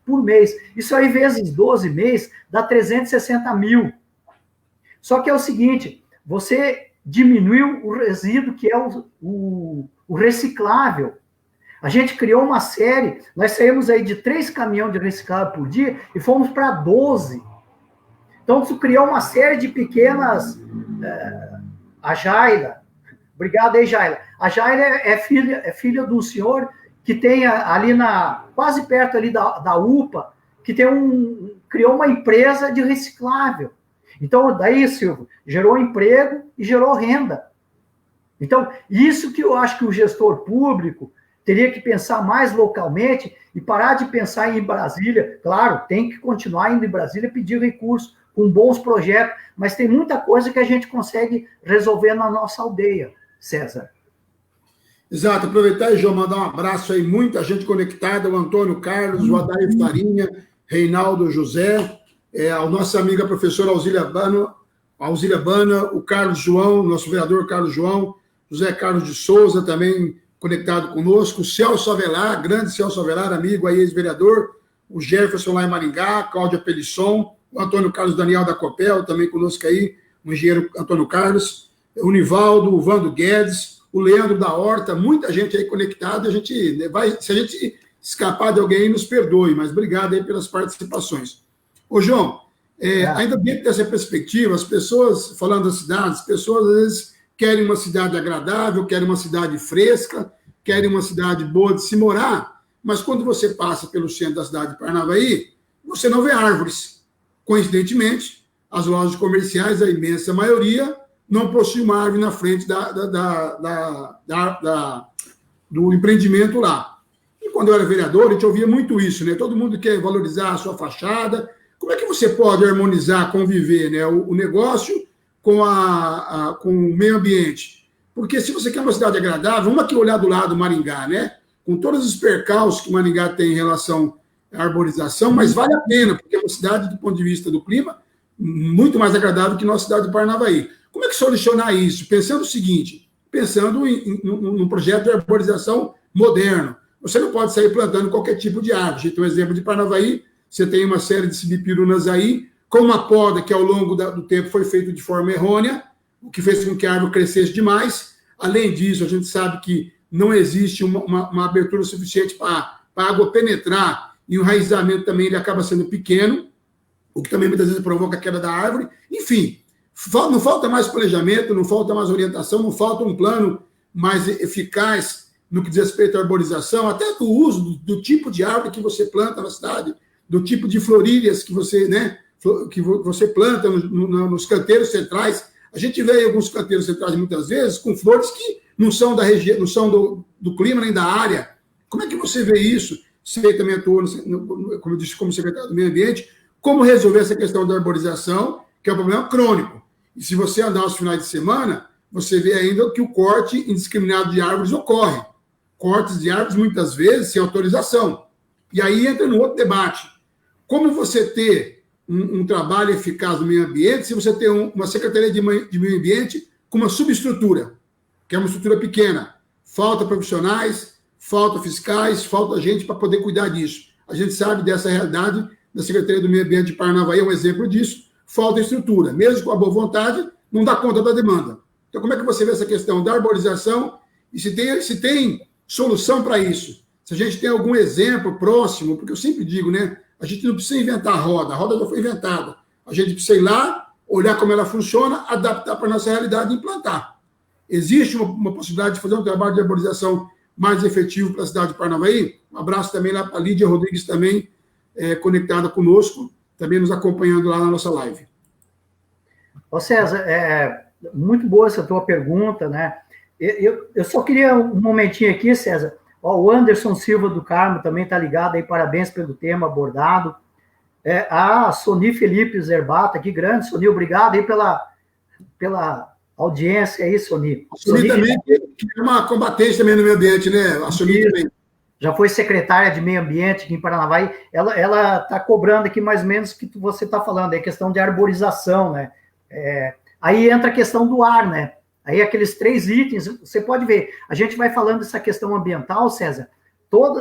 por mês. Isso aí, vezes 12 meses, dá 360 mil. Só que é o seguinte, você diminuiu o resíduo, que é o reciclável. A gente criou uma série, nós saímos aí de 3 caminhões de reciclável por dia e fomos para 12. Então, tu criou uma série de pequenas... a Jaila, obrigado aí, Jaila. A Jaila é filha de um senhor que tem ali quase perto ali da UPA, que criou uma empresa de reciclável. Então, daí, Silvio, gerou emprego e gerou renda. Então, isso que eu acho que o gestor público teria que pensar mais localmente e parar de pensar em Brasília. Claro, tem que continuar indo em Brasília pedir recursos com bons projetos, mas tem muita coisa que a gente consegue resolver na nossa aldeia, César. Exato, aproveitar e, João, mandar um abraço aí, muita gente conectada, o Antônio Carlos, o Adair Farinha, Reinaldo José, a nossa amiga professora Alzília Bana, o Carlos João, nosso vereador Carlos João, José Carlos de Souza também conectado conosco, o Celso Avelar, grande Celso Avelar, amigo aí, ex-vereador, o Jefferson lá em Maringá, Cláudia Pelisson, o Antônio Carlos Daniel da Copel, também conosco aí, o engenheiro Antônio Carlos, o Nivaldo, o Vando Guedes, o Leandro da Horta, muita gente aí conectada, a gente vai, se a gente escapar de alguém, nos perdoe, mas obrigado aí pelas participações. Ô, João, ainda dentro dessa perspectiva, as pessoas, falando das cidades, as pessoas às vezes querem uma cidade agradável, querem uma cidade fresca, querem uma cidade boa de se morar, mas quando você passa pelo centro da cidade de Paranavaí, você não vê árvores. Coincidentemente, as lojas comerciais, a imensa maioria, não possui uma árvore na frente do empreendimento lá. E quando eu era vereador, a gente ouvia muito isso, né? Todo mundo quer valorizar a sua fachada. Como é que você pode harmonizar, conviver, né? O negócio com o meio ambiente. Porque se você quer uma cidade agradável, vamos aqui olhar do lado do Maringá, né? Com todos os percalços que Maringá tem em relação à arborização, mas vale a pena, porque é uma cidade, do ponto de vista do clima, muito mais agradável que nossa cidade de Paranavaí. Como é que solucionar isso? Pensando o seguinte, pensando num projeto de arborização moderno. Você não pode sair plantando qualquer tipo de árvore. A gente tem um exemplo de Paranavaí, você tem uma série de cibipirunas aí, com uma poda que ao longo do tempo foi feita de forma errônea, o que fez com que a árvore crescesse demais. Além disso, a gente sabe que não existe uma abertura suficiente para a água penetrar, e o enraizamento também ele acaba sendo pequeno, o que também muitas vezes provoca a queda da árvore. Enfim, não falta mais planejamento, não falta mais orientação, não falta um plano mais eficaz no que diz respeito à arborização, até do uso do tipo de árvore que você planta na cidade, do tipo de florídeas que você, né, que você planta nos canteiros centrais. A gente vê alguns canteiros centrais, muitas vezes, com flores que não são da região, não são do clima nem da área. Como é que você vê isso? Você também atuou, como eu disse, como secretário do Meio Ambiente, como resolver essa questão da arborização, que é um problema crônico. E se você andar aos finais de semana, você vê ainda que o corte indiscriminado de árvores ocorre. Cortes de árvores, muitas vezes, sem autorização. E aí entra no outro debate. Como você ter um trabalho eficaz no meio ambiente se você tem uma Secretaria de Meio Ambiente com uma subestrutura, que é uma estrutura pequena? Falta profissionais, falta fiscais, falta gente para poder cuidar disso. A gente sabe dessa realidade da Secretaria do Meio Ambiente de Paranavaí, é um exemplo disso. Falta estrutura. Mesmo com a boa vontade, não dá conta da demanda. Então, como é que você vê essa questão da arborização e se tem solução para isso? Se a gente tem algum exemplo próximo, porque eu sempre digo, né? A gente não precisa inventar a roda já foi inventada. A gente precisa ir lá, olhar como ela funciona, adaptar para a nossa realidade e implantar. Existe uma possibilidade de fazer um trabalho de arborização mais efetivo para a cidade de Paranavaí? Um abraço também lá para a Lídia Rodrigues, também conectada conosco, também nos acompanhando lá na nossa live. Ô César, muito boa essa tua pergunta, né? Eu só queria um momentinho aqui, César. Ó, o Anderson Silva do Carmo também está ligado aí, parabéns pelo tema abordado. A Soni Felipe Zerbata, que grande, Soni, obrigado aí pela audiência aí, Soni. A Soni também, que é uma combatente também no meio ambiente, né? A Soni também. Já foi secretária de Meio Ambiente aqui em Paranavaí. Ela está cobrando aqui mais ou menos o que você está falando, é questão de arborização, né? Aí entra a questão do ar, né? Aí aqueles 3 itens, você pode ver, a gente vai falando dessa questão ambiental, César,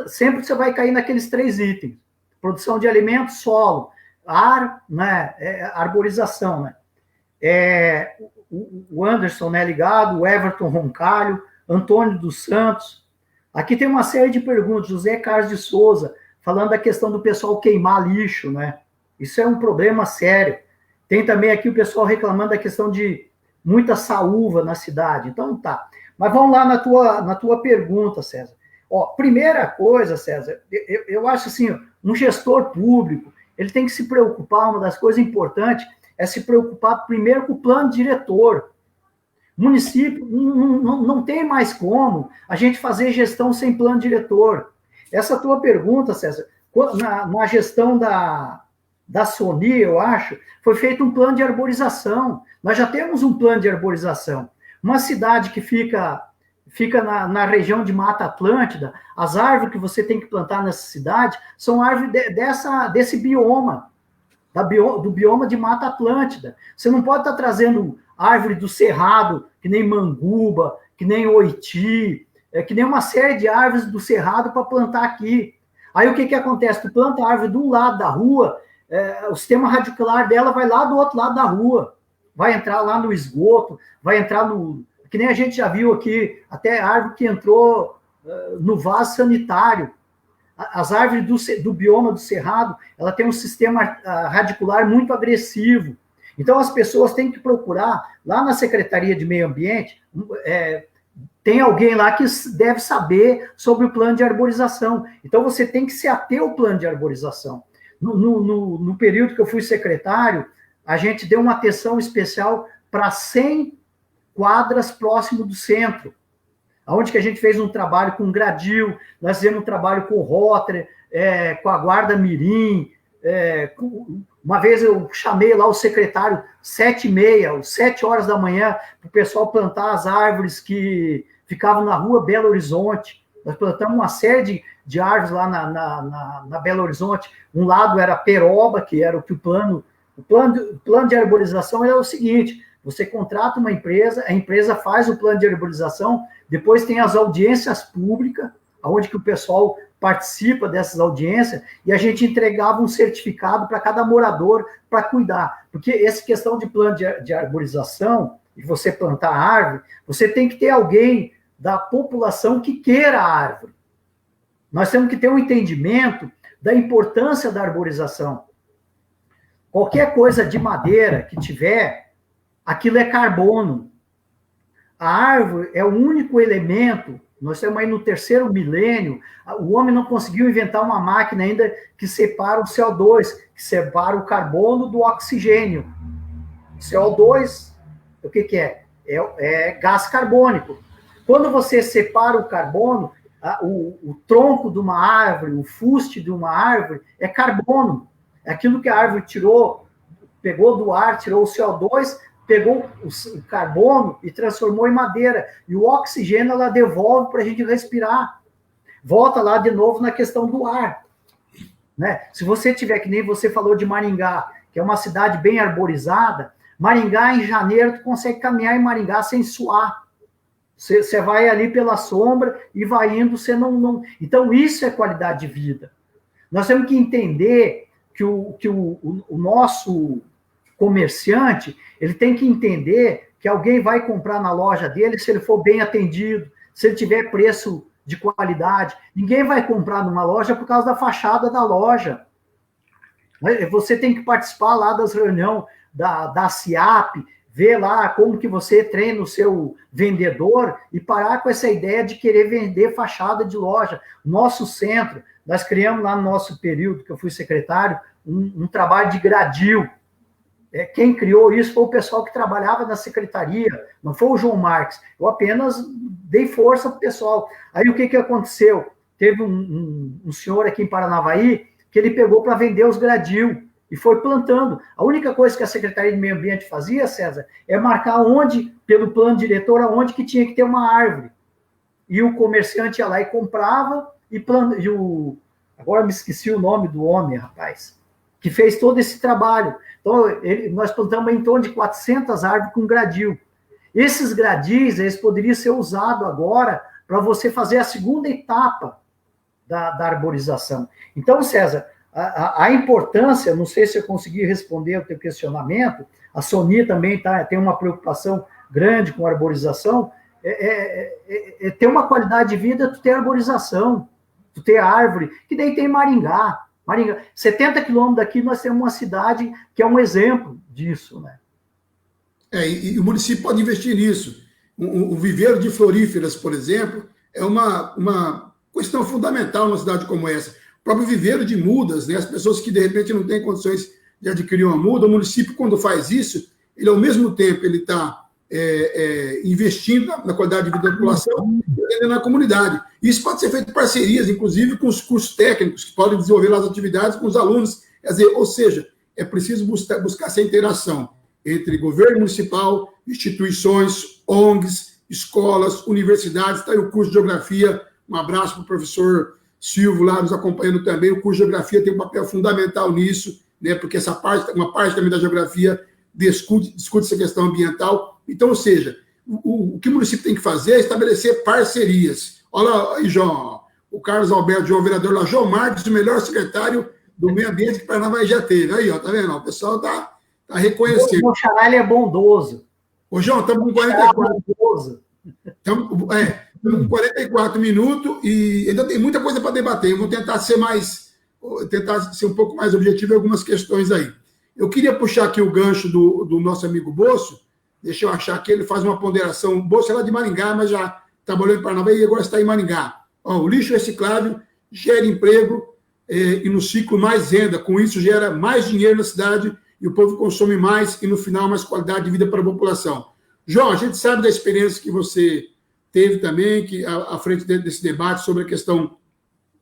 sempre você vai cair naqueles 3 itens. Produção de alimentos, solo, ar, né? Arborização, né? O Anderson, né, ligado, o Everton Roncalho, Antônio dos Santos. Aqui tem uma série de perguntas, José Carlos de Souza, falando da questão do pessoal queimar lixo, né? Isso é um problema sério. Tem também aqui o pessoal reclamando da questão de muita saúva na cidade. Então, tá. Mas vamos lá na tua pergunta, César. Ó, primeira coisa, César, eu acho assim, um gestor público, ele tem que se preocupar, uma das coisas importantes é se preocupar primeiro com o plano diretor. O município não tem mais como a gente fazer gestão sem plano diretor. Essa tua pergunta, César, na gestão da Soni, eu acho, foi feito um plano de arborização. Nós já temos um plano de arborização. Uma cidade que fica na região de Mata Atlântida, as árvores que você tem que plantar nessa cidade são árvores desse bioma, do bioma de Mata Atlântida. Você não pode estar trazendo árvore do Cerrado, que nem Manguba, que nem Oiti, que nem uma série de árvores do Cerrado para plantar aqui. Aí o que acontece? Tu planta a árvore de um lado da rua, o sistema radicular dela vai lá do outro lado da rua, vai entrar lá no esgoto, vai entrar no... Que nem a gente já viu aqui, até árvore que entrou no vaso sanitário. As árvores do bioma do Cerrado, ela tem um sistema radicular muito agressivo. Então, as pessoas têm que procurar, lá na Secretaria de Meio Ambiente, tem alguém lá que deve saber sobre o plano de arborização. Então, você tem que se ater ao plano de arborização. No período que eu fui secretário, a gente deu uma atenção especial para 100 quadras próximo do centro, onde que a gente fez um trabalho com Gradil, nós fizemos um trabalho com o Rotary, com a Guarda Mirim, Uma vez eu chamei lá o secretário 7h30, 7 horas da manhã, para o pessoal plantar as árvores que ficavam na rua Belo Horizonte. Nós plantamos uma série de árvores lá na Belo Horizonte. Um lado era peroba, que era o que o plano de arborização era o seguinte: você contrata uma empresa, a empresa faz o plano de arborização, depois tem as audiências públicas, onde que o pessoal participa dessas audiências, e a gente entregava um certificado para cada morador para cuidar. Porque essa questão de plano de arborização, e você plantar árvore, você tem que ter alguém da população que queira a árvore. Nós temos que ter um entendimento da importância da arborização. Qualquer coisa de madeira que tiver, aquilo é carbono. A árvore é o único elemento. Nós estamos aí no 3º milênio, o homem não conseguiu inventar uma máquina ainda que separa o CO2, que separa o carbono do oxigênio. CO2, o que é? É gás carbônico. Quando você separa o carbono, o tronco de uma árvore, o fuste de uma árvore, é carbono. É aquilo que a árvore tirou, pegou do ar, tirou o CO2, pegou o carbono e transformou em madeira. E o oxigênio ela devolve para a gente respirar. Volta lá de novo na questão do ar. Né? Se você tiver, que nem você falou de Maringá, que é uma cidade bem arborizada, Maringá, em janeiro, tu consegue caminhar em Maringá sem suar. Você vai ali pela sombra e vai indo, você não... Então, isso é qualidade de vida. Nós temos que entender que o nosso comerciante, ele tem que entender que alguém vai comprar na loja dele se ele for bem atendido, se ele tiver preço de qualidade. Ninguém vai comprar numa loja por causa da fachada da loja. Você tem que participar lá das reuniões da CIAP, ver lá como que você treina o seu vendedor e parar com essa ideia de querer vender fachada de loja. Nosso centro, nós criamos lá no nosso período, que eu fui secretário, um trabalho de gradil. Quem criou isso foi o pessoal que trabalhava na secretaria, não foi o João Marques. Eu apenas dei força para o pessoal. Aí o que aconteceu? Teve um senhor aqui em Paranavaí que ele pegou para vender os gradil e foi plantando. A única coisa que a Secretaria de Meio Ambiente fazia, César, é marcar onde, pelo plano diretor, aonde que tinha que ter uma árvore. E o comerciante ia lá e comprava, agora me esqueci o nome do homem, rapaz, que fez todo esse trabalho. Então, nós plantamos em torno de 400 árvores com gradil. Esses gradis, eles poderiam ser usados agora para você fazer a segunda etapa da arborização. Então, César, a importância, não sei se eu consegui responder o teu questionamento, a Sony também tem uma preocupação grande com a arborização, ter uma qualidade de vida, tu ter arborização, tu ter árvore, que daí tem Maringá. 70 quilômetros daqui, nós temos uma cidade que é um exemplo disso, né? E o município pode investir nisso. O viveiro de floríferas, por exemplo, é uma questão fundamental numa cidade como essa. O próprio viveiro de mudas, né? As pessoas que, de repente, não têm condições de adquirir uma muda, o município, quando faz isso, ele, ao mesmo tempo, ele está investindo na qualidade de vida da população e na comunidade. Isso pode ser feito em parcerias, inclusive, com os cursos técnicos, que podem desenvolver as atividades com os alunos. Quer dizer, ou seja, é preciso buscar essa interação entre governo municipal, instituições, ONGs, escolas, universidades. Está aí o curso de Geografia. Um abraço para o professor Silvio lá nos acompanhando também. O curso de Geografia tem um papel fundamental nisso, né, porque uma parte também da Geografia discute essa questão ambiental. Então, ou seja, o que o município tem que fazer é estabelecer parcerias. Olha aí, João, o Carlos Alberto, João, vereador lá, João Marques, o melhor secretário do meio ambiente que Paranavaí já teve. Aí, ó, tá vendo? O pessoal está reconhecendo. O Xará, ele é bondoso. Ô, João, estamos com 44. Estamos com 44 minutos e ainda tem muita coisa para debater. Eu vou tentar ser um pouco mais objetivo em algumas questões aí. Eu queria puxar aqui o gancho do nosso amigo Bosso. Deixa eu achar que ele faz uma ponderação. O Bosso é lá de Maringá, mas já trabalhou em Paranavaí e agora está em Maringá. O lixo reciclável gera emprego e no ciclo mais renda. Com isso, gera mais dinheiro na cidade e o povo consome mais e, no final, mais qualidade de vida para a população. João, a gente sabe da experiência que você teve também, que à frente desse debate sobre a questão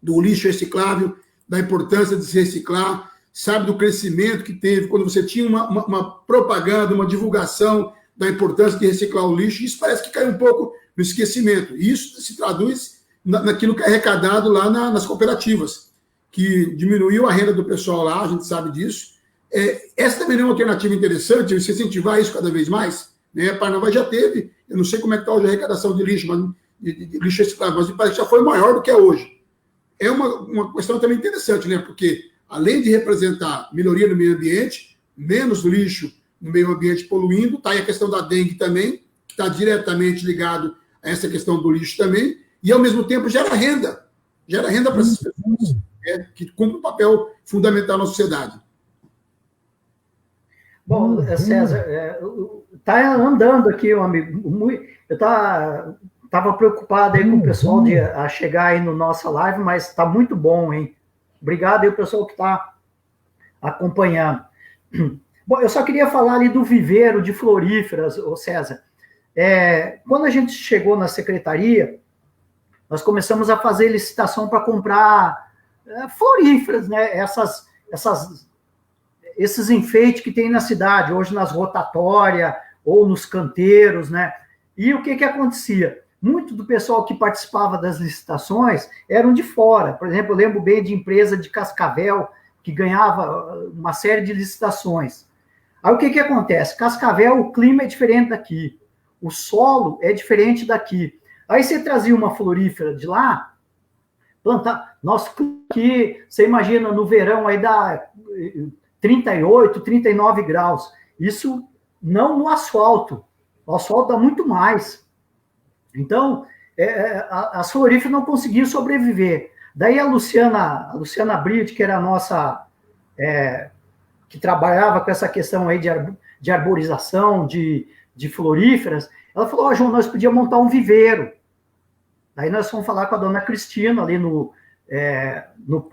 do lixo reciclável, da importância de se reciclar. sabe do crescimento que teve, quando você tinha uma propaganda, uma divulgação da importância de reciclar o lixo, isso parece que caiu um pouco no esquecimento. E isso se traduz naquilo que é arrecadado lá nas cooperativas, que diminuiu a renda do pessoal lá, a gente sabe disso. Essa também é uma alternativa interessante, você incentivar isso cada vez mais. Né? Paranaguá já teve, eu não sei como é que está hoje a arrecadação de lixo, mas de lixo reciclado, mas parece que já foi maior do que é hoje. É uma questão também interessante, né? Porque além de representar melhoria no meio ambiente, menos lixo no meio ambiente poluindo, está aí a questão da dengue também, que está diretamente ligado a essa questão do lixo também, e ao mesmo tempo gera renda para essas pessoas, que cumprem um papel fundamental na sociedade. Bom, César, está andando aqui, um amigo. Eu estava preocupado aí com o pessoal a chegar aí no nossa live, mas está muito bom, hein? Obrigado aí, o pessoal que está acompanhando. Bom, eu só queria falar ali do viveiro de floríferas, ô César. Quando a gente chegou na secretaria, nós começamos a fazer licitação para comprar floríferas, né? Esses enfeites que tem na cidade, hoje nas rotatórias ou nos canteiros, né? E o que acontecia? Muito do pessoal que participava das licitações eram de fora. Por exemplo, eu lembro bem de empresa de Cascavel, que ganhava uma série de licitações. Aí o que acontece? Cascavel, o clima é diferente daqui. O solo é diferente daqui. Aí você trazia uma florífera de lá, plantar. Nossa, aqui, você imagina, no verão aí dá 38, 39 graus. Isso não no asfalto. O asfalto dá muito mais. Então, as floríferas não conseguiam sobreviver. Daí a Luciana Brit, que era a nossa... que trabalhava com essa questão aí de arborização, de floríferas, ela falou, João, nós podíamos montar um viveiro. Daí nós fomos falar com a dona Cristina, ali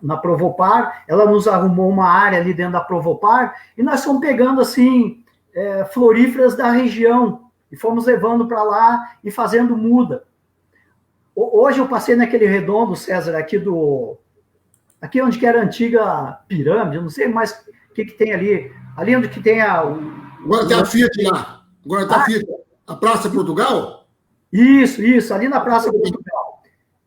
na Provopar, ela nos arrumou uma área ali dentro da Provopar, e nós fomos pegando, assim, floríferas da região, e fomos levando para lá e fazendo muda. Hoje eu passei naquele redondo, César, aqui onde que era a antiga pirâmide, eu não sei mais o que tem ali onde que tem Agora tem a Fiat lá, agora tem a Fiat, a Praça Portugal? Isso, ali na Praça Portugal.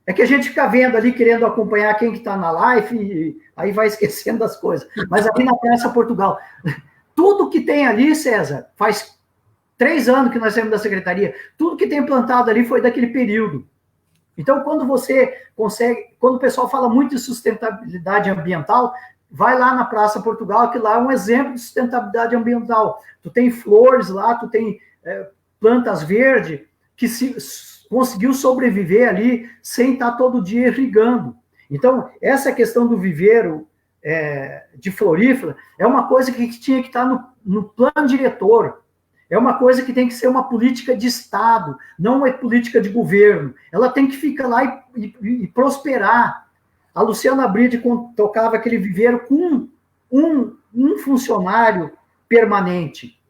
É que a gente fica vendo ali, querendo acompanhar quem que está na live, e aí vai esquecendo das coisas. Mas ali na Praça Portugal, tudo que tem ali, César, faz 3 anos que nós saímos da secretaria, tudo que tem plantado ali foi daquele período. Então, quando o pessoal fala muito de sustentabilidade ambiental, vai lá na Praça Portugal, que lá é um exemplo de sustentabilidade ambiental. Tu tem flores lá, tu tem plantas verdes, que conseguiu sobreviver ali sem estar todo dia irrigando. Então, essa questão do viveiro de florífera é uma coisa que tinha que estar no plano diretor. É uma coisa que tem que ser uma política de Estado, não uma política de governo. Ela tem que ficar lá e prosperar. A Luciana Bride tocava aquele viveiro com um funcionário permanente.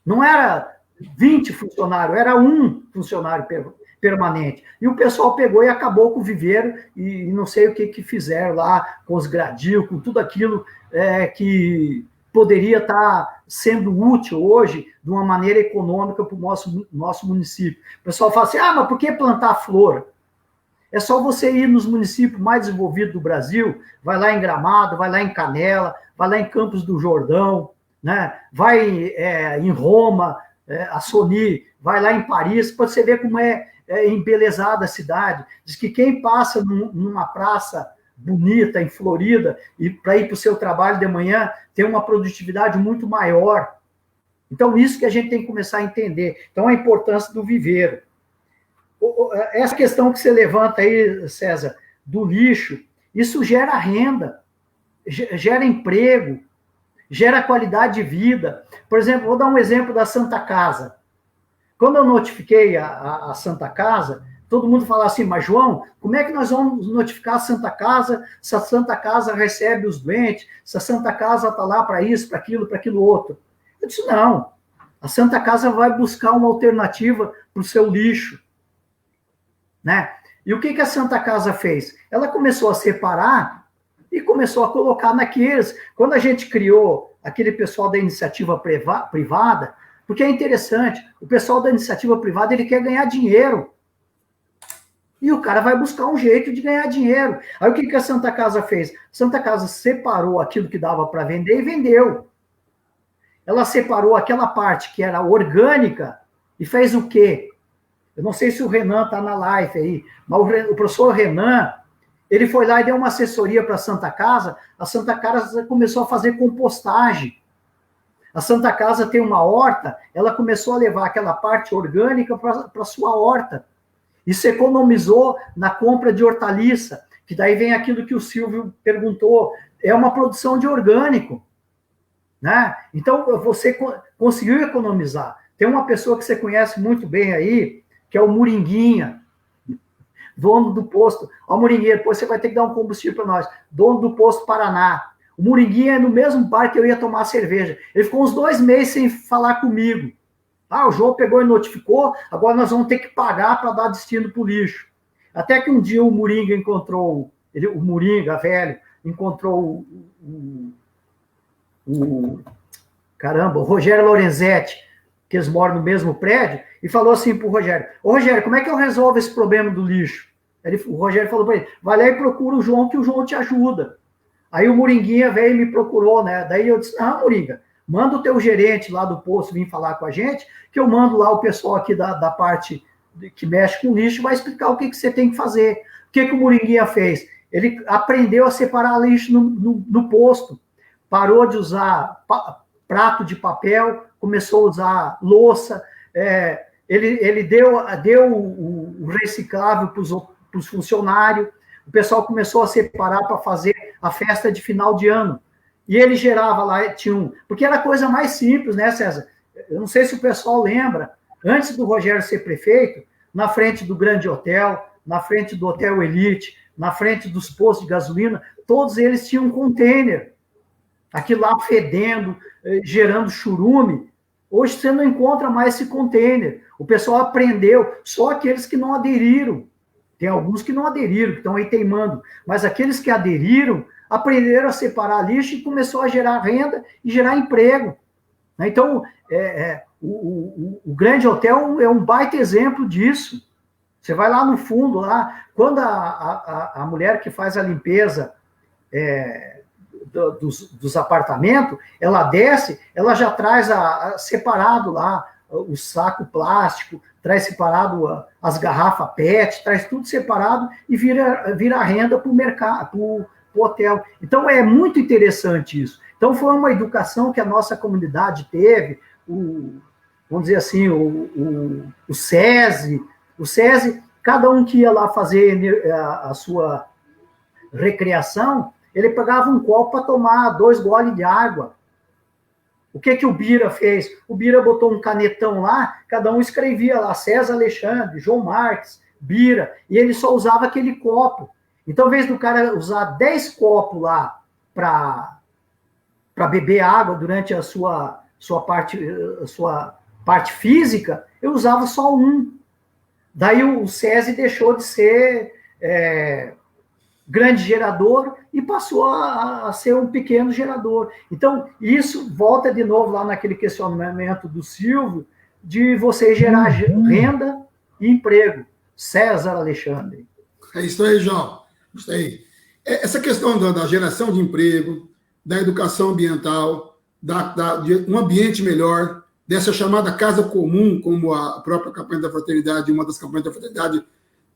Não era 20 funcionários, era um funcionário permanente. E o pessoal pegou e acabou com o viveiro, e não sei o que fizeram lá com os gradios, com tudo aquilo que poderia estar sendo útil hoje de uma maneira econômica para o nosso município. O pessoal fala assim, mas por que plantar flor? É só você ir nos municípios mais desenvolvidos do Brasil, vai lá em Gramado, vai lá em Canela, vai lá em Campos do Jordão, né? Vai em Roma, a Sony, vai lá em Paris, para você ver como é embelezada a cidade. Diz que quem passa numa praça bonita, em Florida, e para ir para o seu trabalho de manhã, tem uma produtividade muito maior. Então, isso que a gente tem que começar a entender. Então, a importância do viveiro. Essa questão que você levanta aí, César, do lixo, isso gera renda, gera emprego, gera qualidade de vida. Por exemplo, vou dar um exemplo da Santa Casa. Quando eu notifiquei a Santa Casa, todo mundo fala assim, mas João, como é que nós vamos notificar a Santa Casa se a Santa Casa recebe os doentes, se a Santa Casa está lá para isso, para aquilo outro? Eu disse, não, a Santa Casa vai buscar uma alternativa para o seu lixo. Né? E o que a Santa Casa fez? Ela começou a separar e começou a colocar naqueles. Quando a gente criou aquele pessoal da iniciativa privada, porque é interessante, o pessoal da iniciativa privada, ele quer ganhar dinheiro. E o cara vai buscar um jeito de ganhar dinheiro. Aí o que a Santa Casa fez? Santa Casa separou aquilo que dava para vender e vendeu. Ela separou aquela parte que era orgânica e fez o quê? Eu não sei se o Renan está na live aí, mas o professor Renan, ele foi lá e deu uma assessoria para a Santa Casa. A Santa Casa começou a fazer compostagem. A Santa Casa tem uma horta, ela começou a levar aquela parte orgânica para a sua horta. Isso economizou na compra de hortaliça, que daí vem aquilo que o Silvio perguntou, é uma produção de orgânico, né? Então, você conseguiu economizar. Tem uma pessoa que você conhece muito bem aí, que é o Moringuinha, dono do posto. Ó, Moringuinha, depois você vai ter que dar um combustível para nós. Dono do posto Paraná. O Moringuinha é no mesmo bar que eu ia tomar cerveja. Ele ficou uns 2 meses sem falar comigo. Ah, o João pegou e notificou, agora nós vamos ter que pagar para dar destino para o lixo. Até que um dia o Moringa encontrou, o Moringa, velho, encontrou o Rogério Lorenzetti, que eles moram no mesmo prédio, e falou assim para o Rogério, ô Rogério, como é que eu resolvo esse problema do lixo? O Rogério falou para ele, vai lá e procura o João, que o João te ajuda. Aí o Moringuinha veio e me procurou, né? Daí eu disse, Moringa, manda o teu gerente lá do posto vir falar com a gente, que eu mando lá o pessoal aqui da parte que mexe com lixo, vai explicar o que você tem que fazer. O que o Moringuinha fez? Ele aprendeu a separar lixo no posto, parou de usar prato de papel, começou a usar louça, ele deu o reciclável para os funcionários, o pessoal começou a separar para fazer a festa de final de ano. E ele gerava lá, porque era a coisa mais simples, né, César? Eu não sei se o pessoal lembra, antes do Rogério ser prefeito, na frente do Grande Hotel, na frente do Hotel Elite, na frente dos postos de gasolina, todos eles tinham um container. Aquilo lá fedendo, gerando churume. Hoje você não encontra mais esse container. O pessoal aprendeu, só aqueles que não aderiram. Tem alguns que não aderiram, que estão aí teimando. Mas aqueles que aderiram, aprenderam a separar lixo e começou a gerar renda e gerar emprego. Então, o Grande Hotel é um baita exemplo disso. Você vai lá no fundo, lá, quando a mulher que faz a limpeza dos apartamentos, ela desce, ela já traz separado lá o saco plástico, traz separado as garrafas PET, traz tudo separado e vira renda para o mercado, para o hotel. Então, é muito interessante isso. Então, foi uma educação que a nossa comunidade teve, vamos dizer assim, o SESI, cada um que ia lá fazer a sua recreação, ele pegava um copo para tomar 2 goles de água. O que o Bira fez? O Bira botou um canetão lá, cada um escrevia lá, César Alexandre, João Marques, Bira, e ele só usava aquele copo. Então, ao invés do cara usar 10 copos lá para beber água durante a sua parte física, eu usava só um. Daí o SESI deixou de ser grande gerador e passou a ser um pequeno gerador. Então, isso volta de novo lá naquele questionamento do Silvio, de você gerar renda e emprego. César Alexandre. É isso aí, João. Isso aí. Essa questão da geração de emprego, da educação ambiental, de um ambiente melhor, dessa chamada casa comum, como a própria campanha da fraternidade, uma das campanhas da fraternidade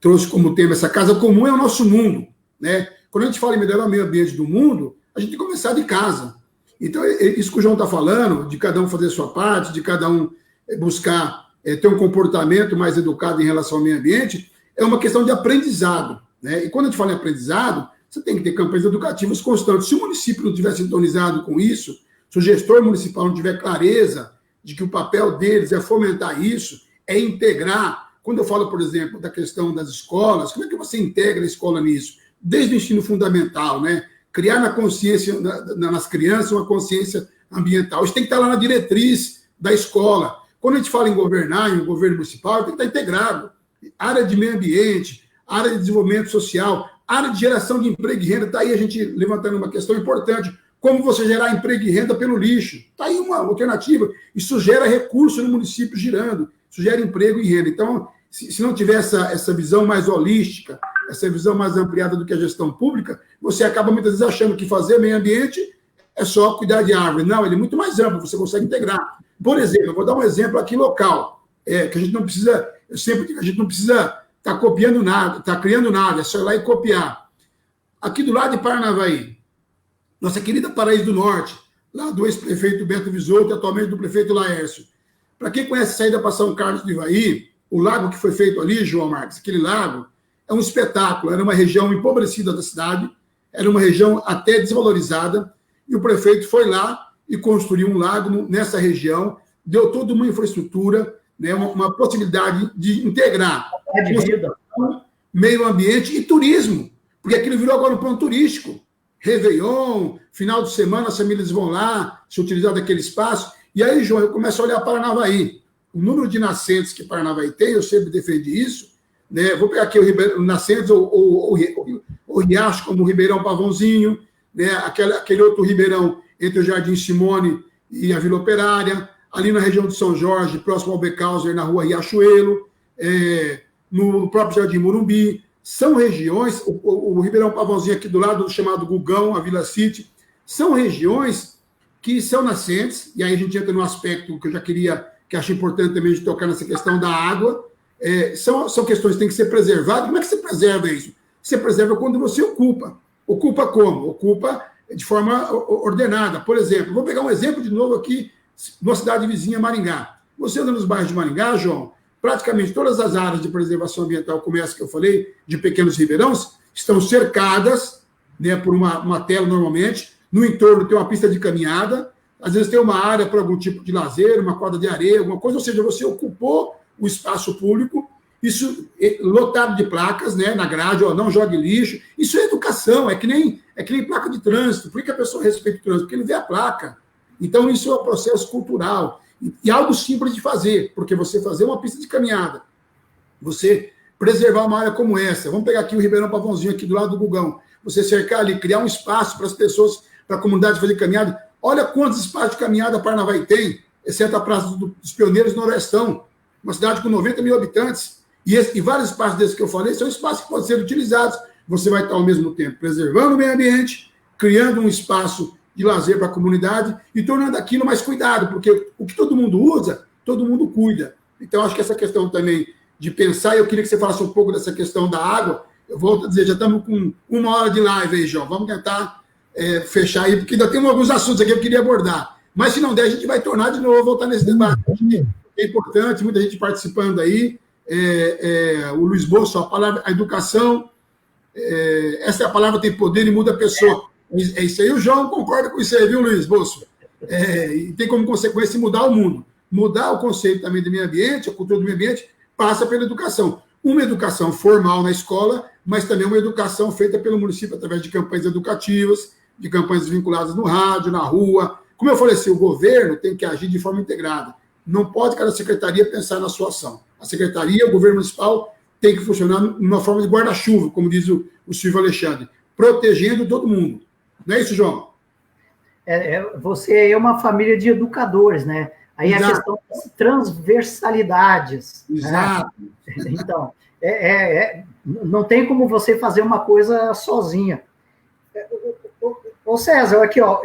trouxe como tema, essa casa comum é o nosso mundo, né? Quando a gente fala em melhorar o meio ambiente do mundo, a gente tem que começar de casa. Então, isso que o João está falando, de cada um fazer a sua parte, de cada um buscar ter um comportamento mais educado em relação ao meio ambiente, é uma questão de aprendizado, né? E quando a gente fala em aprendizado, você tem que ter campanhas educativas constantes. Se o município não estiver sintonizado com isso, se o gestor municipal não tiver clareza de que o papel deles é fomentar isso, é integrar. Quando eu falo, por exemplo, da questão das escolas, como é que você integra a escola nisso? Desde o ensino fundamental, né? Criar na consciência, nas crianças, uma consciência ambiental. Isso tem que estar lá na diretriz da escola. Quando a gente fala em governar, em um governo municipal, tem que estar integrado. Área de meio ambiente, área de desenvolvimento social, área de geração de emprego e renda, está aí a gente levantando uma questão importante. Como você gerar emprego e renda pelo lixo? Está aí uma alternativa. Isso gera recurso no município girando, isso gera emprego e renda. Então, se não tiver essa visão mais holística, essa visão mais ampliada do que a gestão pública, você acaba muitas vezes achando que fazer meio ambiente é só cuidar de árvore. Não, ele é muito mais amplo, você consegue integrar. Por exemplo, eu vou dar um exemplo aqui local, que a gente não precisa, eu sempre digo, a gente não precisa estar copiando nada, estar criando nada, é só ir lá e copiar. Aqui do lado de Paranavaí, nossa querida Paraíso do Norte, lá do ex-prefeito Beto Visoto e atualmente do prefeito Laércio. Para quem conhece a saída para São Carlos do Ivaí, o lago que foi feito ali, João Marques, aquele lago, é um espetáculo, era uma região empobrecida da cidade, era uma região até desvalorizada, e o prefeito foi lá e construiu um lago nessa região, deu toda uma infraestrutura, né, uma possibilidade de integrar meio ambiente e turismo, porque aquilo virou agora um ponto turístico. Réveillon, final de semana, as famílias vão lá se utilizar daquele espaço. E aí, João, eu começo a olhar Paranavaí. O número de nascentes que Paranavaí tem, eu sempre defendi isso. Né? Vou pegar aqui o Nascentes ou Riacho, como o Ribeirão Pavãozinho, né? Aquele outro Ribeirão entre o Jardim Simone e a Vila Operária, ali na região de São Jorge, próximo ao Becauser, na rua Riachuelo, no próprio Jardim Morumbi. São regiões, o Ribeirão Pavãozinho aqui do lado, chamado Gugão, a Vila City, são regiões que são nascentes, e aí a gente entra no aspecto que eu já queria, que acho importante também de tocar nessa questão da água, são questões que têm que ser preservadas. Como é que você preserva isso? Você preserva quando você ocupa. Ocupa como? Ocupa de forma ordenada. Por exemplo, vou pegar um exemplo de novo aqui, numa cidade vizinha, Maringá. Você anda nos bairros de Maringá, João, praticamente todas as áreas de preservação ambiental, como essa que eu falei, de pequenos ribeirões, estão cercadas, né, por uma tela normalmente. No entorno tem uma pista de caminhada, às vezes tem uma área para algum tipo de lazer, uma quadra de areia, alguma coisa, ou seja, você ocupou o espaço público, isso lotado de placas, né, na grade, ó, não jogue lixo. Isso é educação, é que nem placa de trânsito. Por que a pessoa respeita o trânsito? Porque ele vê a placa. Então, isso é um processo cultural. E algo simples de fazer, porque você fazer uma pista de caminhada, você preservar uma área como essa, vamos pegar aqui o Ribeirão Pavãozinho, aqui do lado do Gugão, você cercar ali, criar um espaço para as pessoas, para a comunidade fazer caminhada. Olha quantos espaços de caminhada Paranavaí tem, exceto a Praça dos Pioneiros Noroestão, uma cidade com 90 mil habitantes, e vários espaços desses que eu falei são espaços que podem ser utilizados. Você vai estar, ao mesmo tempo, preservando o meio ambiente, criando um espaço de lazer para a comunidade e tornando aquilo mais cuidado, porque o que todo mundo usa, todo mundo cuida. Então, acho que essa questão também de pensar, eu queria que você falasse um pouco dessa questão da água. Eu volto a dizer, já estamos com 1 hora de live aí, João. Vamos tentar fechar aí, porque ainda tem alguns assuntos aqui que eu queria abordar. Mas, se não der, a gente vai tornar de novo, voltar nesse debate. É importante, muita gente participando aí. O Luiz Bolso, a palavra, a educação, essa palavra tem poder e muda a pessoa. É isso aí, o João concorda com isso aí, viu, Luiz Bolso? E tem como consequência mudar o mundo. Mudar o conceito também do meio ambiente, a cultura do meio ambiente, passa pela educação. Uma educação formal na escola, mas também uma educação feita pelo município através de campanhas educativas, de campanhas vinculadas no rádio, na rua. Como eu falei assim, o governo tem que agir de forma integrada. Não pode cada secretaria pensar na sua ação. A secretaria, o governo municipal, tem que funcionar numa forma de guarda-chuva, como diz o Silvio Alexandre, protegendo todo mundo. Não é isso, João? Você é uma família de educadores, né? Aí Exato. A questão das transversalidades. Exato. Né? Então, não tem como você fazer uma coisa sozinha. Ô César, aqui, ó,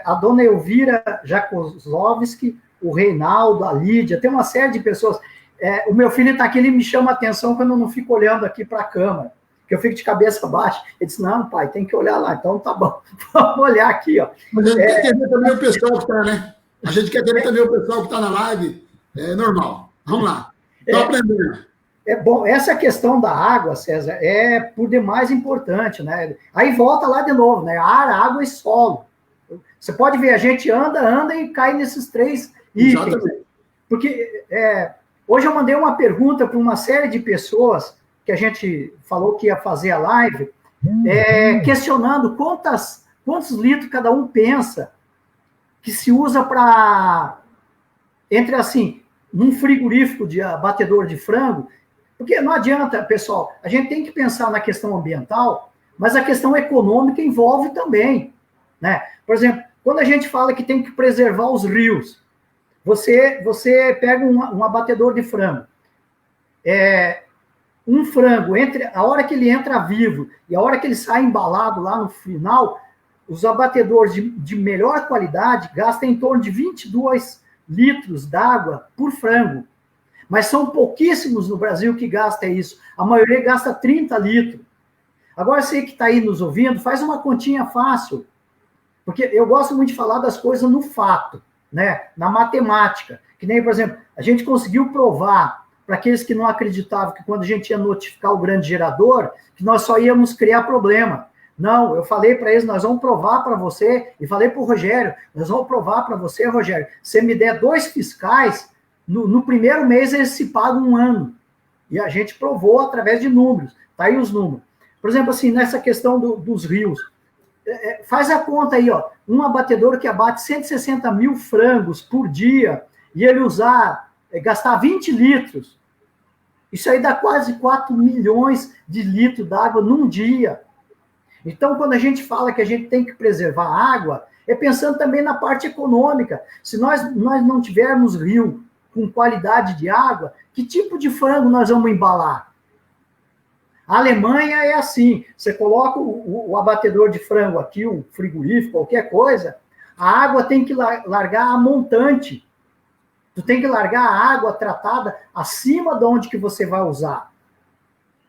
a dona Elvira Jakozowski, o Reinaldo, a Lídia, tem uma série de pessoas. O meu filho está aqui, ele me chama a atenção quando eu não fico olhando aqui para a câmera, que eu fico de cabeça baixa. Ele disse, não, pai, tem que olhar lá. Então, tá bom, vamos olhar aqui, ó. Mas a gente quer ter também o pessoal que está, né? A gente quer ter também o pessoal que está na live. É normal. Vamos lá. Estou aprendendo. Bom, essa questão da água, César, é por demais importante, né? Aí volta lá de novo, né? Ar, água e solo. Você pode ver, a gente anda e cai nesses 3 itens. Exatamente. Porque hoje eu mandei uma pergunta para uma série de pessoas que a gente falou que ia fazer a live, questionando quantos litros cada um pensa que se usa para, entre assim, num frigorífico de abatedor de frango, porque não adianta, pessoal, a gente tem que pensar na questão ambiental, Mas a questão econômica envolve também, né? Por exemplo, quando a gente fala que tem que preservar os rios, você pega um abatedor de frango. Um frango, entre a hora que ele entra vivo e a hora que ele sai embalado lá no final, os abatedores de melhor qualidade gastam em torno de 22 litros d'água por frango. Mas são pouquíssimos no Brasil que gastam isso. A maioria gasta 30 litros. Agora, você que está aí nos ouvindo, faz uma continha fácil. Porque eu gosto muito de falar das coisas no fato, né? Na matemática. Que nem, por exemplo, a gente conseguiu provar para aqueles que não acreditavam que quando a gente ia notificar o grande gerador, que nós só íamos criar problema. Não, eu falei para eles, nós vamos provar para você, e falei para o Rogério, nós vamos provar para você, Rogério, se me der 2 fiscais, no primeiro mês eles se pagam 1 ano. E a gente provou através de números. Tá aí os números. Por exemplo, assim, nessa questão dos rios, faz a conta aí, ó, um abatedor que abate 160 mil frangos por dia, e ele gastar 20 litros, isso aí dá quase 4 milhões de litros d'água num dia. Então, quando a gente fala que a gente tem que preservar a água, é pensando também na parte econômica. Se nós não tivermos rio com qualidade de água, que tipo de frango nós vamos embalar? A Alemanha é assim, você coloca o abatedor de frango aqui, o frigorífico, qualquer coisa, a água tem que largar a montante. Tu tem que largar a água tratada acima de onde que você vai usar,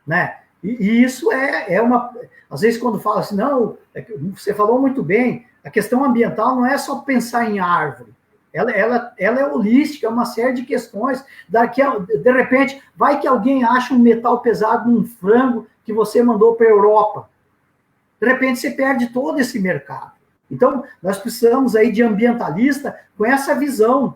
né? E isso é uma... Às vezes, quando fala assim, não, você falou muito bem, a questão ambiental não é só pensar em árvore. Ela é holística, é uma série de questões. De repente, vai que alguém acha um metal pesado num frango que você mandou para a Europa. De repente, você perde todo esse mercado. Então, nós precisamos aí de ambientalista com essa visão,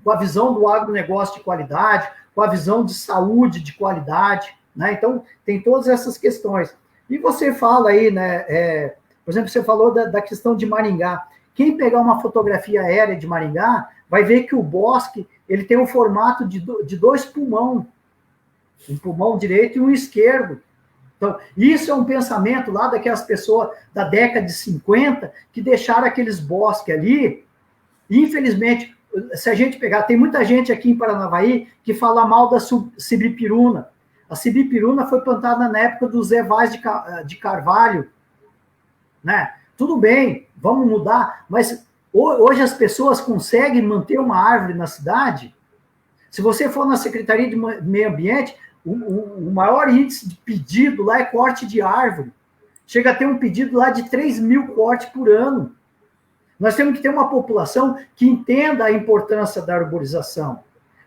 com a visão do agronegócio de qualidade, com a visão de saúde de qualidade, né? Então, tem todas essas questões. E você fala aí, né? Por exemplo, você falou da questão de Maringá. Quem pegar uma fotografia aérea de Maringá vai ver que o bosque ele tem um formato de 2 pulmões, um pulmão direito e um esquerdo. Então, isso é um pensamento lá daquelas pessoas da década de 50 que deixaram aqueles bosques ali. E, infelizmente, se a gente pegar, tem muita gente aqui em Paranavaí que fala mal da sibipiruna. A sibipiruna foi plantada na época do Zé Vaz de Carvalho, né? Tudo bem, vamos mudar, mas hoje as pessoas conseguem manter uma árvore na cidade? Se você for na Secretaria de Meio Ambiente, o maior índice de pedido lá é corte de árvore. Chega a ter um pedido lá de 3.000 cortes por ano. Nós temos que ter uma população que entenda a importância da arborização.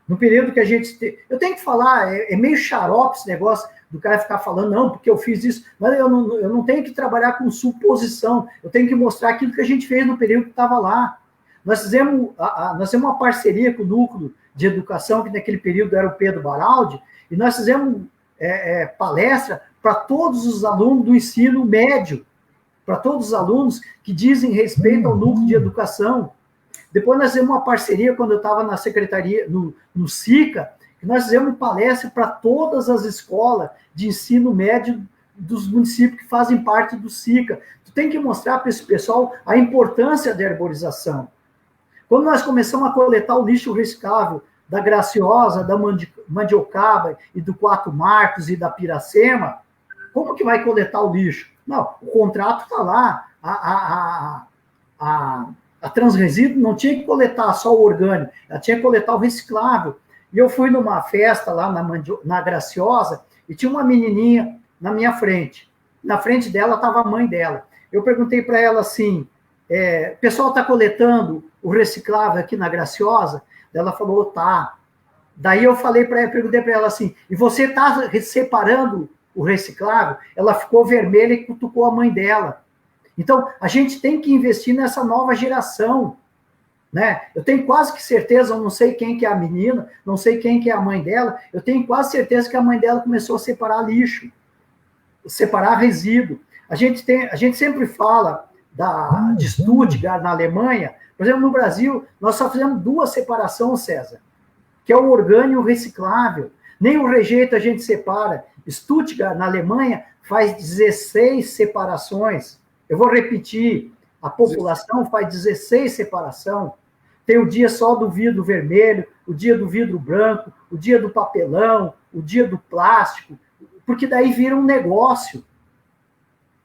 No período que a gente... Eu tenho que falar, é meio xarope esse negócio do cara ficar falando, não, porque eu fiz isso, mas eu não tenho que trabalhar com suposição, eu tenho que mostrar aquilo que a gente fez no período que estava lá. Nós fizemos uma parceria com o Núcleo de Educação, que naquele período era o Pedro Baraldi, e nós fizemos palestra para todos os alunos do ensino médio, para todos os alunos que dizem respeito ao Núcleo de Educação. Depois nós fizemos uma parceria, quando eu estava na secretaria, no SICA, que nós fizemos palestra para todas as escolas de ensino médio dos municípios que fazem parte do SICA. Tu tem que mostrar para esse pessoal a importância da arborização. Quando nós começamos a coletar o lixo reciclável da Graciosa, da Mandiocaba e do Quatro Marcos e da Piracema, como que vai coletar o lixo? Não, o contrato está lá, a Transresíduo não tinha que coletar só o orgânico, ela tinha que coletar o reciclável. E eu fui numa festa lá na Graciosa e tinha uma menininha na minha frente. Na frente dela estava a mãe dela. Eu perguntei para ela assim, o pessoal está coletando o reciclável aqui na Graciosa? Ela falou, tá. Daí eu perguntei para ela assim, e você está separando o reciclável? Ela ficou vermelha e cutucou a mãe dela. Então, a gente tem que investir nessa nova geração, né? Eu tenho quase que certeza, eu não sei quem que é a menina, não sei quem que é a mãe dela, eu tenho quase certeza que a mãe dela começou a separar lixo, separar resíduo. A gente sempre fala de Stuttgart, na Alemanha. Por exemplo, no Brasil, nós só fizemos 2 separações, César, que é o orgânico e o reciclável. Nem o rejeito a gente separa. Stuttgart, na Alemanha, faz 16 separações. Eu vou repetir, a população faz 16 separações. Tem o dia só do vidro vermelho, o dia do vidro branco, o dia do papelão, o dia do plástico, porque daí vira um negócio.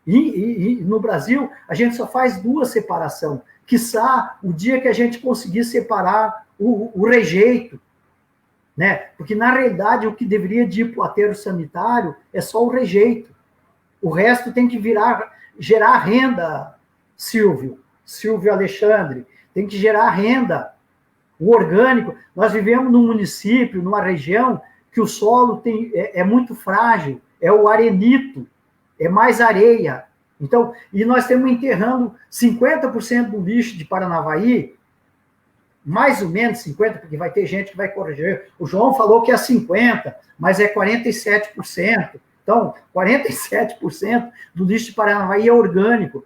E no Brasil, a gente só faz 2 separações. Quiçá o dia que a gente conseguir separar o rejeito, né? Porque, na realidade, o que deveria ir para o aterro sanitário é só o rejeito. O resto tem que gerar renda, Silvio Alexandre, tem que gerar renda. O orgânico, nós vivemos num município, numa região, que o solo é muito frágil, é o arenito, é mais areia. Então, e nós estamos enterrando 50% do lixo de Paranavaí, mais ou menos 50%, porque vai ter gente que vai corrigir. O João falou que é 50%, mas é 47%. Então, 47% do lixo de Paranavaí é orgânico.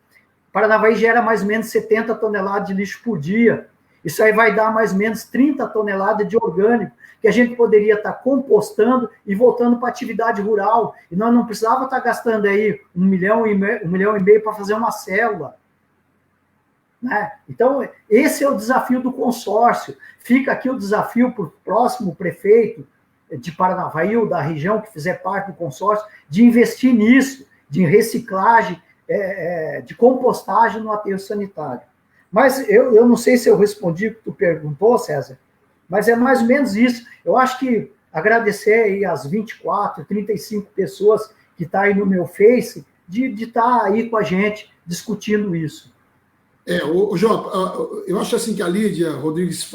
Paranavaí gera mais ou menos 70 toneladas de lixo por dia. Isso aí vai dar mais ou menos 30 toneladas de orgânico, que a gente poderia estar compostando e voltando para a atividade rural. E nós não precisava estar gastando aí 1,5 milhão para fazer uma célula. Né? Então, esse é o desafio do consórcio. Fica aqui o desafio para o próximo prefeito de Paranavaí ou da região que fizer parte do consórcio, de investir nisso, de reciclagem, de compostagem no aterro sanitário. Mas eu não sei se eu respondi o que tu perguntou, César, mas é mais ou menos isso. Eu acho que agradecer aí as 24, 35 pessoas que estão aí no meu Face, de estar aí com a gente discutindo isso. João, eu acho assim que a Lídia Rodrigues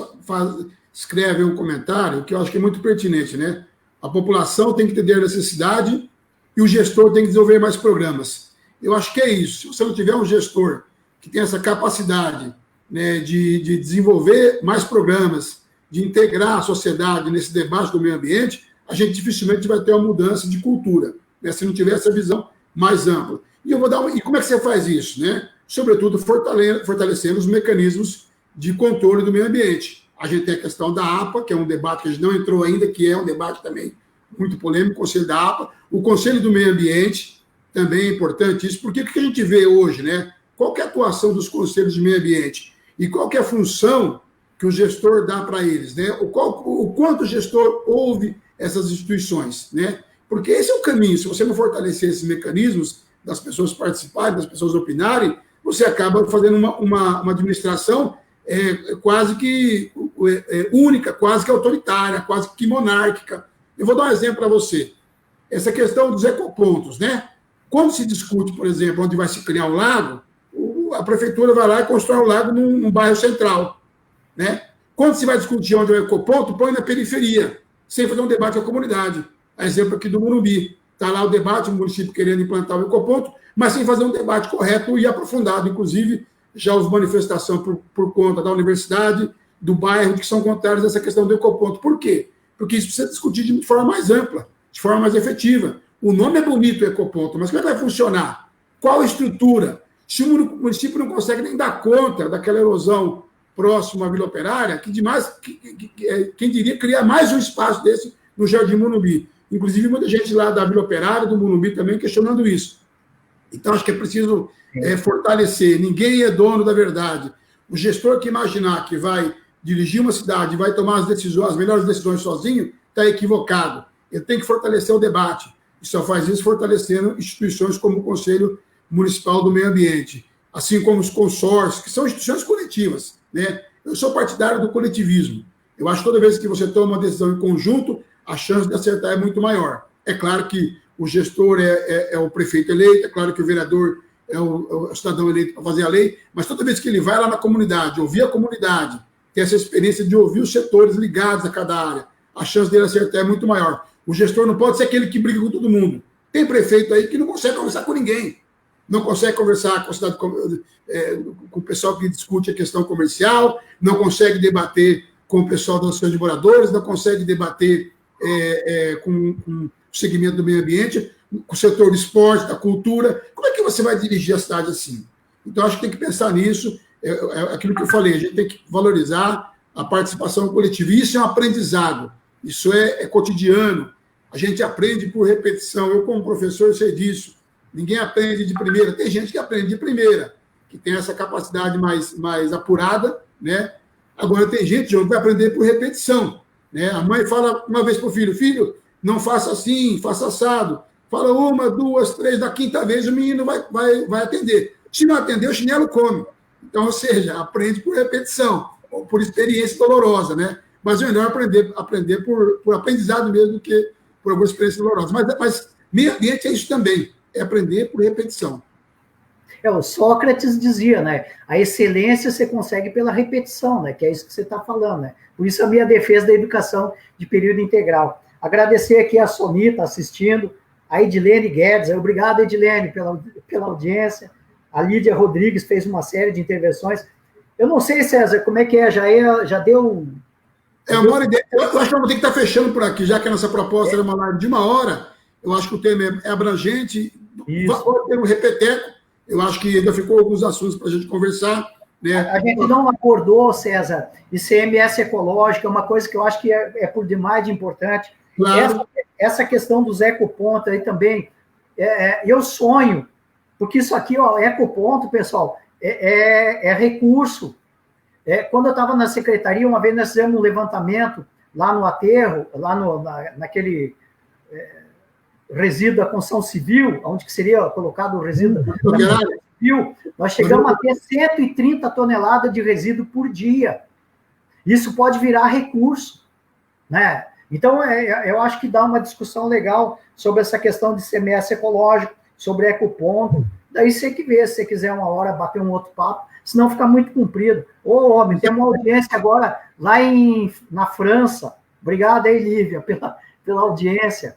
escreve um comentário que eu acho que é muito pertinente, né? A população tem que entender a necessidade e o gestor tem que desenvolver mais programas. Eu acho que é isso. Se você não tiver um gestor que tem essa capacidade, né, de desenvolver mais programas, de integrar a sociedade nesse debate do meio ambiente, a gente dificilmente vai ter uma mudança de cultura, né, se não tiver essa visão mais ampla. E como é que você faz isso, né? Sobretudo fortalecendo os mecanismos de controle do meio ambiente. A gente tem a questão da APA, que é um debate que a gente não entrou ainda, que é um debate também muito polêmico, o Conselho da APA. O Conselho do Meio Ambiente também é importante isso, porque o que a gente vê hoje, né? Qual que é a atuação dos conselhos de meio ambiente? E qual que é a função que o gestor dá para eles, né? O quanto o gestor ouve essas instituições, né? Porque esse é o caminho. Se você não fortalecer esses mecanismos das pessoas participarem, das pessoas opinarem, você acaba fazendo uma administração quase que única, quase que autoritária, quase que monárquica. Eu vou dar um exemplo para você. Essa questão dos ecopontos, né? Quando se discute, por exemplo, onde vai se criar um lago, a prefeitura vai lá e constrói um lago num bairro central, né? Quando se vai discutir onde é o ecoponto, põe na periferia, sem fazer um debate com a comunidade. A exemplo aqui do Morumbi. Está lá o debate, o município querendo implantar o ecoponto, mas sem fazer um debate correto e aprofundado. Inclusive, já houve manifestação por conta da universidade, do bairro, que são contrários a essa questão do ecoponto. Por quê? Porque isso precisa discutir de forma mais ampla, de forma mais efetiva. O nome é bonito, ecoponto, mas como é que vai funcionar? Qual a estrutura? Se o município não consegue nem dar conta daquela erosão próxima à Vila Operária, quem diria criar mais um espaço desse no Jardim Morumbi. Inclusive, muita gente lá da Vila Operária, do Morumbi também, questionando isso. Então, acho que é preciso fortalecer. Ninguém é dono da verdade. O gestor que imaginar que vai dirigir uma cidade, vai tomar as melhores decisões sozinho, está equivocado. Ele tem que fortalecer o debate. E só faz isso fortalecendo instituições como o Conselho Municipal do Meio Ambiente, assim como os consórcios, que são instituições coletivas, né? Eu sou partidário do coletivismo. Eu acho que toda vez que você toma uma decisão em conjunto, a chance de acertar é muito maior. É claro que o gestor é o prefeito eleito, é claro que o vereador é o cidadão eleito para fazer a lei, mas toda vez que ele vai lá na comunidade, ouvir a comunidade, ter essa experiência de ouvir os setores ligados a cada área, a chance dele acertar é muito maior. O gestor não pode ser aquele que briga com todo mundo. Tem prefeito aí que não consegue conversar com ninguém, não consegue conversar com a cidade, com o pessoal que discute a questão comercial, não consegue debater com o pessoal das associações de moradores, não consegue debater com o segmento do meio ambiente, com o setor do esporte, da cultura. Como é que você vai dirigir a cidade assim? Então, acho que tem que pensar nisso. Aquilo que eu falei, a gente tem que valorizar a participação coletiva. Isso é um aprendizado, isso é cotidiano. A gente aprende por repetição. Eu, como professor, sei disso. Ninguém aprende de primeira. Tem gente que aprende de primeira, que tem essa capacidade mais apurada, né? Agora, tem gente, João, que vai aprender por repetição, né? A mãe fala uma vez para o filho, filho, não faça assim, faça assado. Fala uma, duas, três, da quinta vez o menino vai atender. Se não atender, o chinelo come. Então, ou seja, aprende por repetição, ou por experiência dolorosa, né? Mas é melhor aprender por aprendizado mesmo do que por alguma experiência dolorosa. Mas meio ambiente é isso também, é aprender por repetição. O Sócrates dizia, né? A excelência você consegue pela repetição, né? Que é isso que você está falando, né? Por isso a minha defesa da educação de período integral. Agradecer aqui a Sonita assistindo, a Edilene Guedes, obrigado, Edilene, pela audiência. A Lídia Rodrigues fez uma série de intervenções. Eu não sei, César, como é que é, já deu... Uma hora e 10. Eu acho que vamos ter que estar fechando por aqui, já que a nossa proposta era uma live de 1 hora, eu acho que o tema é abrangente, vai ter um repeteco, eu acho que ainda ficou alguns assuntos para a gente conversar. Né? A gente não acordou, César, ICMS ecológico é uma coisa que eu acho que é por demais de importante. Claro. Essa questão dos ecopontos aí também, eu sonho, porque isso aqui, ó, ecoponto, pessoal, é recurso. Quando eu estava na secretaria, uma vez nós fizemos um levantamento lá no aterro, lá naquele resíduo da construção civil, onde que seria colocado o resíduo da construção civil, nós chegamos a ter 130 toneladas de resíduo por dia. Isso pode virar recurso, né? Então, eu acho que dá uma discussão legal sobre essa questão de ICMS ecológico, sobre ecoponto. Daí você que vê, se você quiser uma hora bater um outro papo, senão fica muito comprido. Ô, homem, tem uma audiência agora lá na França. Obrigado aí, Lívia, pela audiência.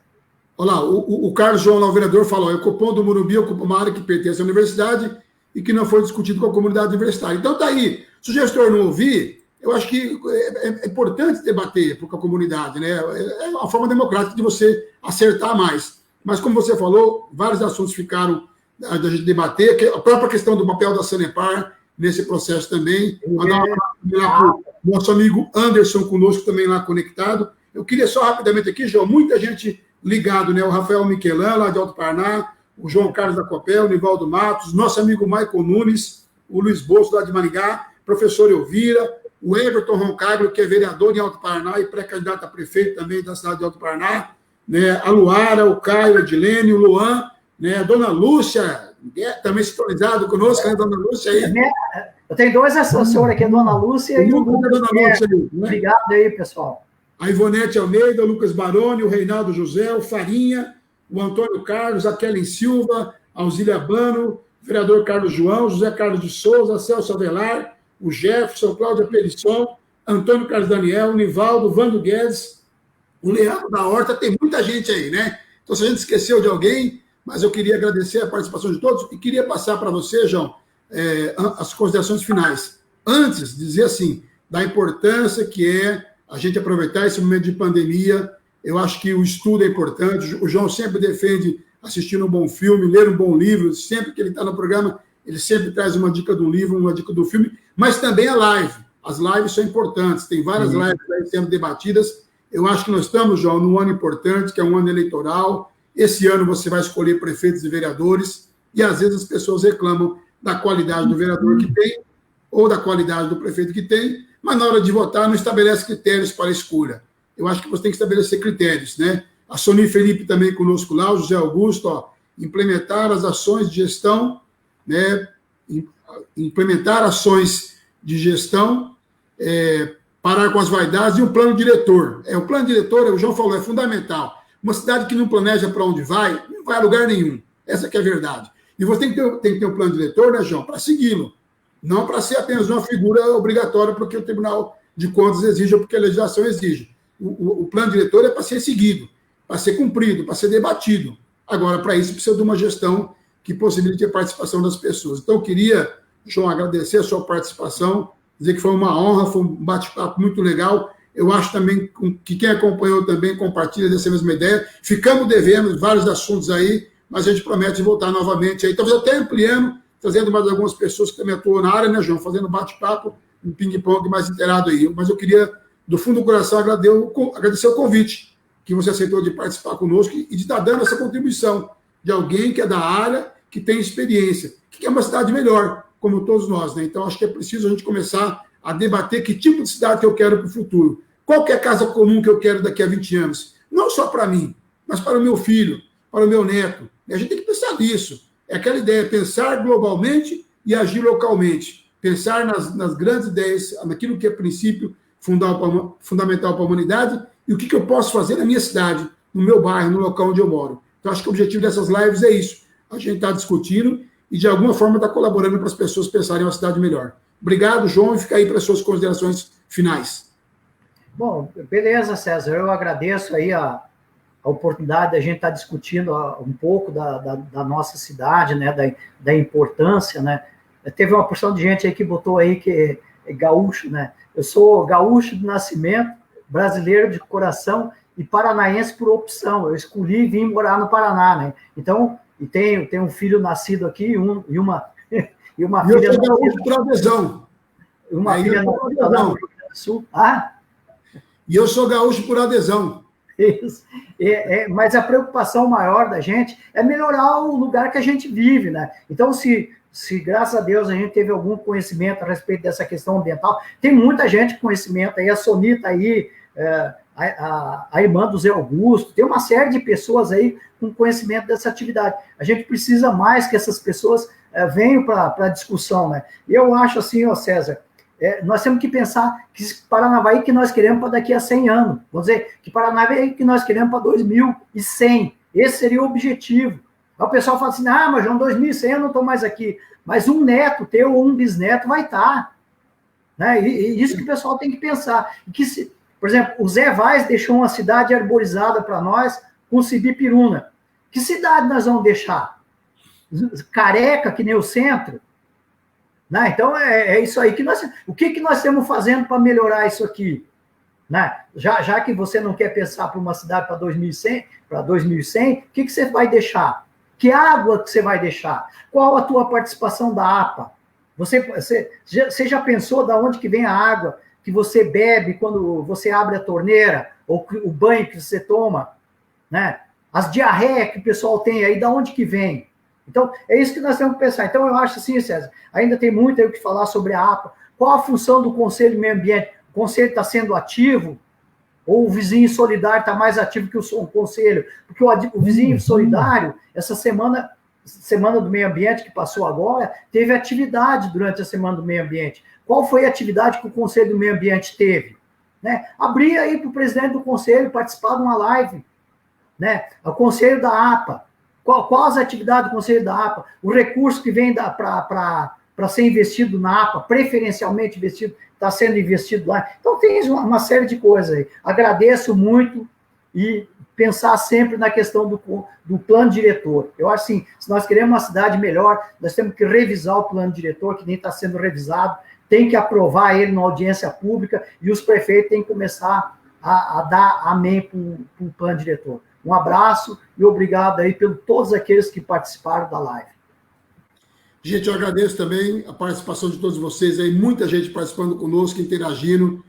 Olha lá, o Carlos João, lá, o vereador, falou, o Ecopom do Morumbi ocupa uma área que pertence à universidade e que não foi discutido com a comunidade universitária. Então, tá aí. Se o gestor não ouvir, eu acho que é importante debater com a comunidade, né? É uma forma democrática de você acertar mais. Mas, como você falou, vários assuntos ficaram da gente debater, a própria questão do papel da Sanepar nesse processo também. Mandar um abraço para o nosso amigo Anderson conosco também lá conectado. Eu queria só rapidamente aqui, João, muita gente ligado, né? O Rafael Miquelan, lá de Alto Paraná, o João Carlos da Copel, o Nivaldo Matos, nosso amigo Michael Nunes, o Luiz Bolso, lá de Maringá, professor Elvira, o Everton Roncaglia, que é vereador em Alto Paraná e pré-candidato a prefeito também da cidade de Alto Paraná, né? A Luara, o Caio, a Edilene, o Luan, né? A dona Lúcia, também sintonizado conosco, né, dona Lúcia aí. Eu tenho dois assessores aqui, a dona Lúcia e o Lucas. Dona Lúcia aí, né? Obrigado aí, pessoal. A Ivonete Almeida, o Lucas Baroni, o Reinaldo José, o Farinha, o Antônio Carlos, a Kellen Silva, a Alzília Bano, o vereador Carlos João, José Carlos de Souza, Celso Avelar, o Jefferson, Cláudia Perisson, Antônio Carlos Daniel, o Nivaldo, o Vando Guedes, o Leandro da Horta, tem muita gente aí, né? Então, se a gente esqueceu de alguém, mas eu queria agradecer a participação de todos e queria passar para você, João, as considerações finais. Antes, dizer assim, da importância que é a gente aproveitar esse momento de pandemia. Eu acho que o estudo é importante. O João sempre defende assistir um bom filme, ler um bom livro. Sempre que ele está no programa, ele sempre traz uma dica do livro, uma dica do filme, mas também a live. As lives são importantes. Tem várias lives aí sendo debatidas. Eu acho que nós estamos, João, num ano importante, que é um ano eleitoral. Esse ano você vai escolher prefeitos e vereadores, e às vezes as pessoas reclamam da qualidade do vereador que tem, ou da qualidade do prefeito que tem, mas na hora de votar não estabelece critérios para a escolha. Eu acho que você tem que estabelecer critérios, né? A Soni Felipe também conosco lá, o José Augusto, ó, implementar as ações de gestão, né? Implementar ações de gestão, parar com as vaidades e um plano diretor. O plano diretor, o João falou, é fundamental. Uma cidade que não planeja para onde vai, não vai a lugar nenhum. Essa que é a verdade. E você tem que ter um plano diretor, né, João, para segui-lo. Não para ser apenas uma figura obrigatória porque o Tribunal de Contas exige ou porque a legislação exige. O plano diretor é para ser seguido, para ser cumprido, para ser debatido. Agora, para isso, precisa de uma gestão que possibilite a participação das pessoas. Então, eu queria, João, agradecer a sua participação, dizer que foi uma honra, foi um bate-papo muito legal. Eu acho também que quem acompanhou também compartilha dessa mesma ideia. Ficamos devendo vários assuntos aí, mas a gente promete voltar novamente aí, talvez até ampliando, trazendo mais algumas pessoas que também atuam na área, né, João? Fazendo bate-papo, um ping-pong mais inteirado aí. Mas eu queria, do fundo do coração, agradecer o convite que você aceitou de participar conosco e de estar dando essa contribuição, de alguém que é da área, que tem experiência, que é uma cidade melhor, como todos nós, né? Então, acho que é preciso a gente começar a debater que tipo de cidade que eu quero para o futuro. Qual que é a casa comum que eu quero daqui a 20 anos? Não só para mim, mas para o meu filho, para o meu neto. E a gente tem que pensar nisso. É aquela ideia, pensar globalmente e agir localmente. Pensar nas grandes ideias, naquilo que é princípio fundamental para a humanidade e o que eu posso fazer na minha cidade, no meu bairro, no local onde eu moro. Então, acho que o objetivo dessas lives é isso. A gente está discutindo e, de alguma forma, está colaborando para as pessoas pensarem em uma cidade melhor. Obrigado, João, e fica aí para as suas considerações finais. Bom, beleza, César. Eu agradeço aí a oportunidade de a gente estar discutindo um pouco da nossa cidade, né, da importância, né. Teve uma porção de gente aí que botou aí que é gaúcho, né. Eu sou gaúcho de nascimento, brasileiro de coração e paranaense por opção. Eu escolhi vir morar no Paraná, né. Então, e tenho um filho nascido aqui e uma filha nascida. Eu sou gaúcho por adesão. Uma filha nascida lá no Rio Grande do Sul. Ah? E eu sou gaúcho por adesão. Isso. Mas a preocupação maior da gente é melhorar o lugar que a gente vive, né? Então, se graças a Deus a gente teve algum conhecimento a respeito dessa questão ambiental, tem muita gente com conhecimento aí, a Sonita aí, a irmã do Zé Augusto, tem uma série de pessoas aí com conhecimento dessa atividade. A gente precisa mais que essas pessoas venham para a discussão, né? Eu acho assim, ó, César, nós temos que pensar que Paranavaí que nós queremos para daqui a 100 anos. Vamos dizer, que Paranavaí que nós queremos para 2100. Esse seria o objetivo. Aí o pessoal fala assim, mas João, 2100 eu não estou mais aqui. Mas um neto teu ou um bisneto vai estar. Né? E isso que o pessoal tem que pensar. Por exemplo, o Zé Vaz deixou uma cidade arborizada para nós com Sibipiruna. Que cidade nós vamos deixar? Careca, que nem o centro? Né? Então, é isso aí. O que nós estamos fazendo para melhorar isso aqui? Né? Já que você não quer pensar para uma cidade para 2100, o que você vai deixar? Que água que você vai deixar? Qual a tua participação da APA? Você já pensou de onde que vem a água que você bebe quando você abre a torneira? Ou o banho que você toma? Né? As diarreias que o pessoal tem aí, de onde que vem? Então, é isso que nós temos que pensar. Então, eu acho assim, César, ainda tem muito aí o que falar sobre a APA. Qual a função do Conselho de Meio Ambiente? O Conselho está sendo ativo? Ou o vizinho solidário está mais ativo que o Conselho? Porque o vizinho solidário, essa semana do meio ambiente que passou agora, teve atividade durante a Semana do Meio Ambiente. Qual foi a atividade que o Conselho do Meio Ambiente teve? Né? Abrir aí para o presidente do Conselho participar de uma live. Né? O Conselho da APA. Qual as atividades do Conselho da APA? O recurso que vem para ser investido na APA, preferencialmente investido, está sendo investido lá. Então, tem uma série de coisas aí. Agradeço muito e pensar sempre na questão do plano diretor. Eu acho assim, se nós queremos uma cidade melhor, nós temos que revisar o plano diretor, que nem está sendo revisado, tem que aprovar ele na audiência pública e os prefeitos têm que começar a dar amém para o plano diretor. Um abraço e obrigado aí por todos aqueles que participaram da live. Gente, eu agradeço também a participação de todos vocês aí, muita gente participando conosco, interagindo.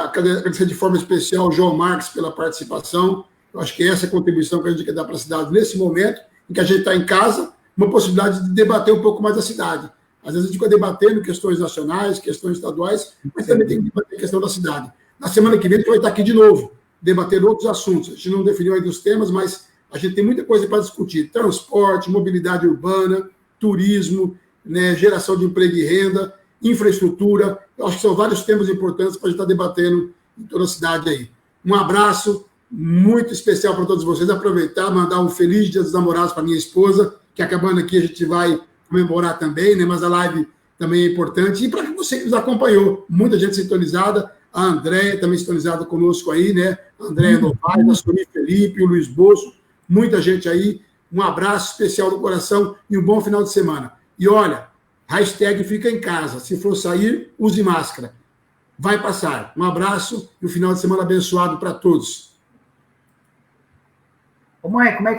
Agradecer de forma especial ao João Marques pela participação. Eu acho que essa é a contribuição que a gente quer dar para a cidade nesse momento, em que a gente está em casa, uma possibilidade de debater um pouco mais da cidade. Às vezes a gente fica debatendo questões nacionais, questões estaduais, mas também tem que debater a questão da cidade. Na semana que vem a gente vai estar aqui de novo, debatendo outros assuntos. A gente não definiu ainda os temas, mas a gente tem muita coisa para discutir. Transporte, mobilidade urbana, turismo, né, geração de emprego e renda, infraestrutura. Eu acho que são vários temas importantes para a gente estar debatendo em toda a cidade aí. Um abraço muito especial para todos vocês. Aproveitar, mandar um feliz Dia dos Namorados para minha esposa, que acabando aqui a gente vai comemorar também, né, mas a live também é importante. E para você que nos acompanhou, muita gente sintonizada, a Andréia também sintonizada conosco aí, né? A Andréia Novaes, a Sonia Felipe, o Luiz Bolso, muita gente aí. Um abraço especial do coração e um bom final de semana. E olha, hashtag fica em casa. Se for sair, use máscara. Vai passar. Um abraço e um final de semana abençoado para todos. Ô mãe, como é que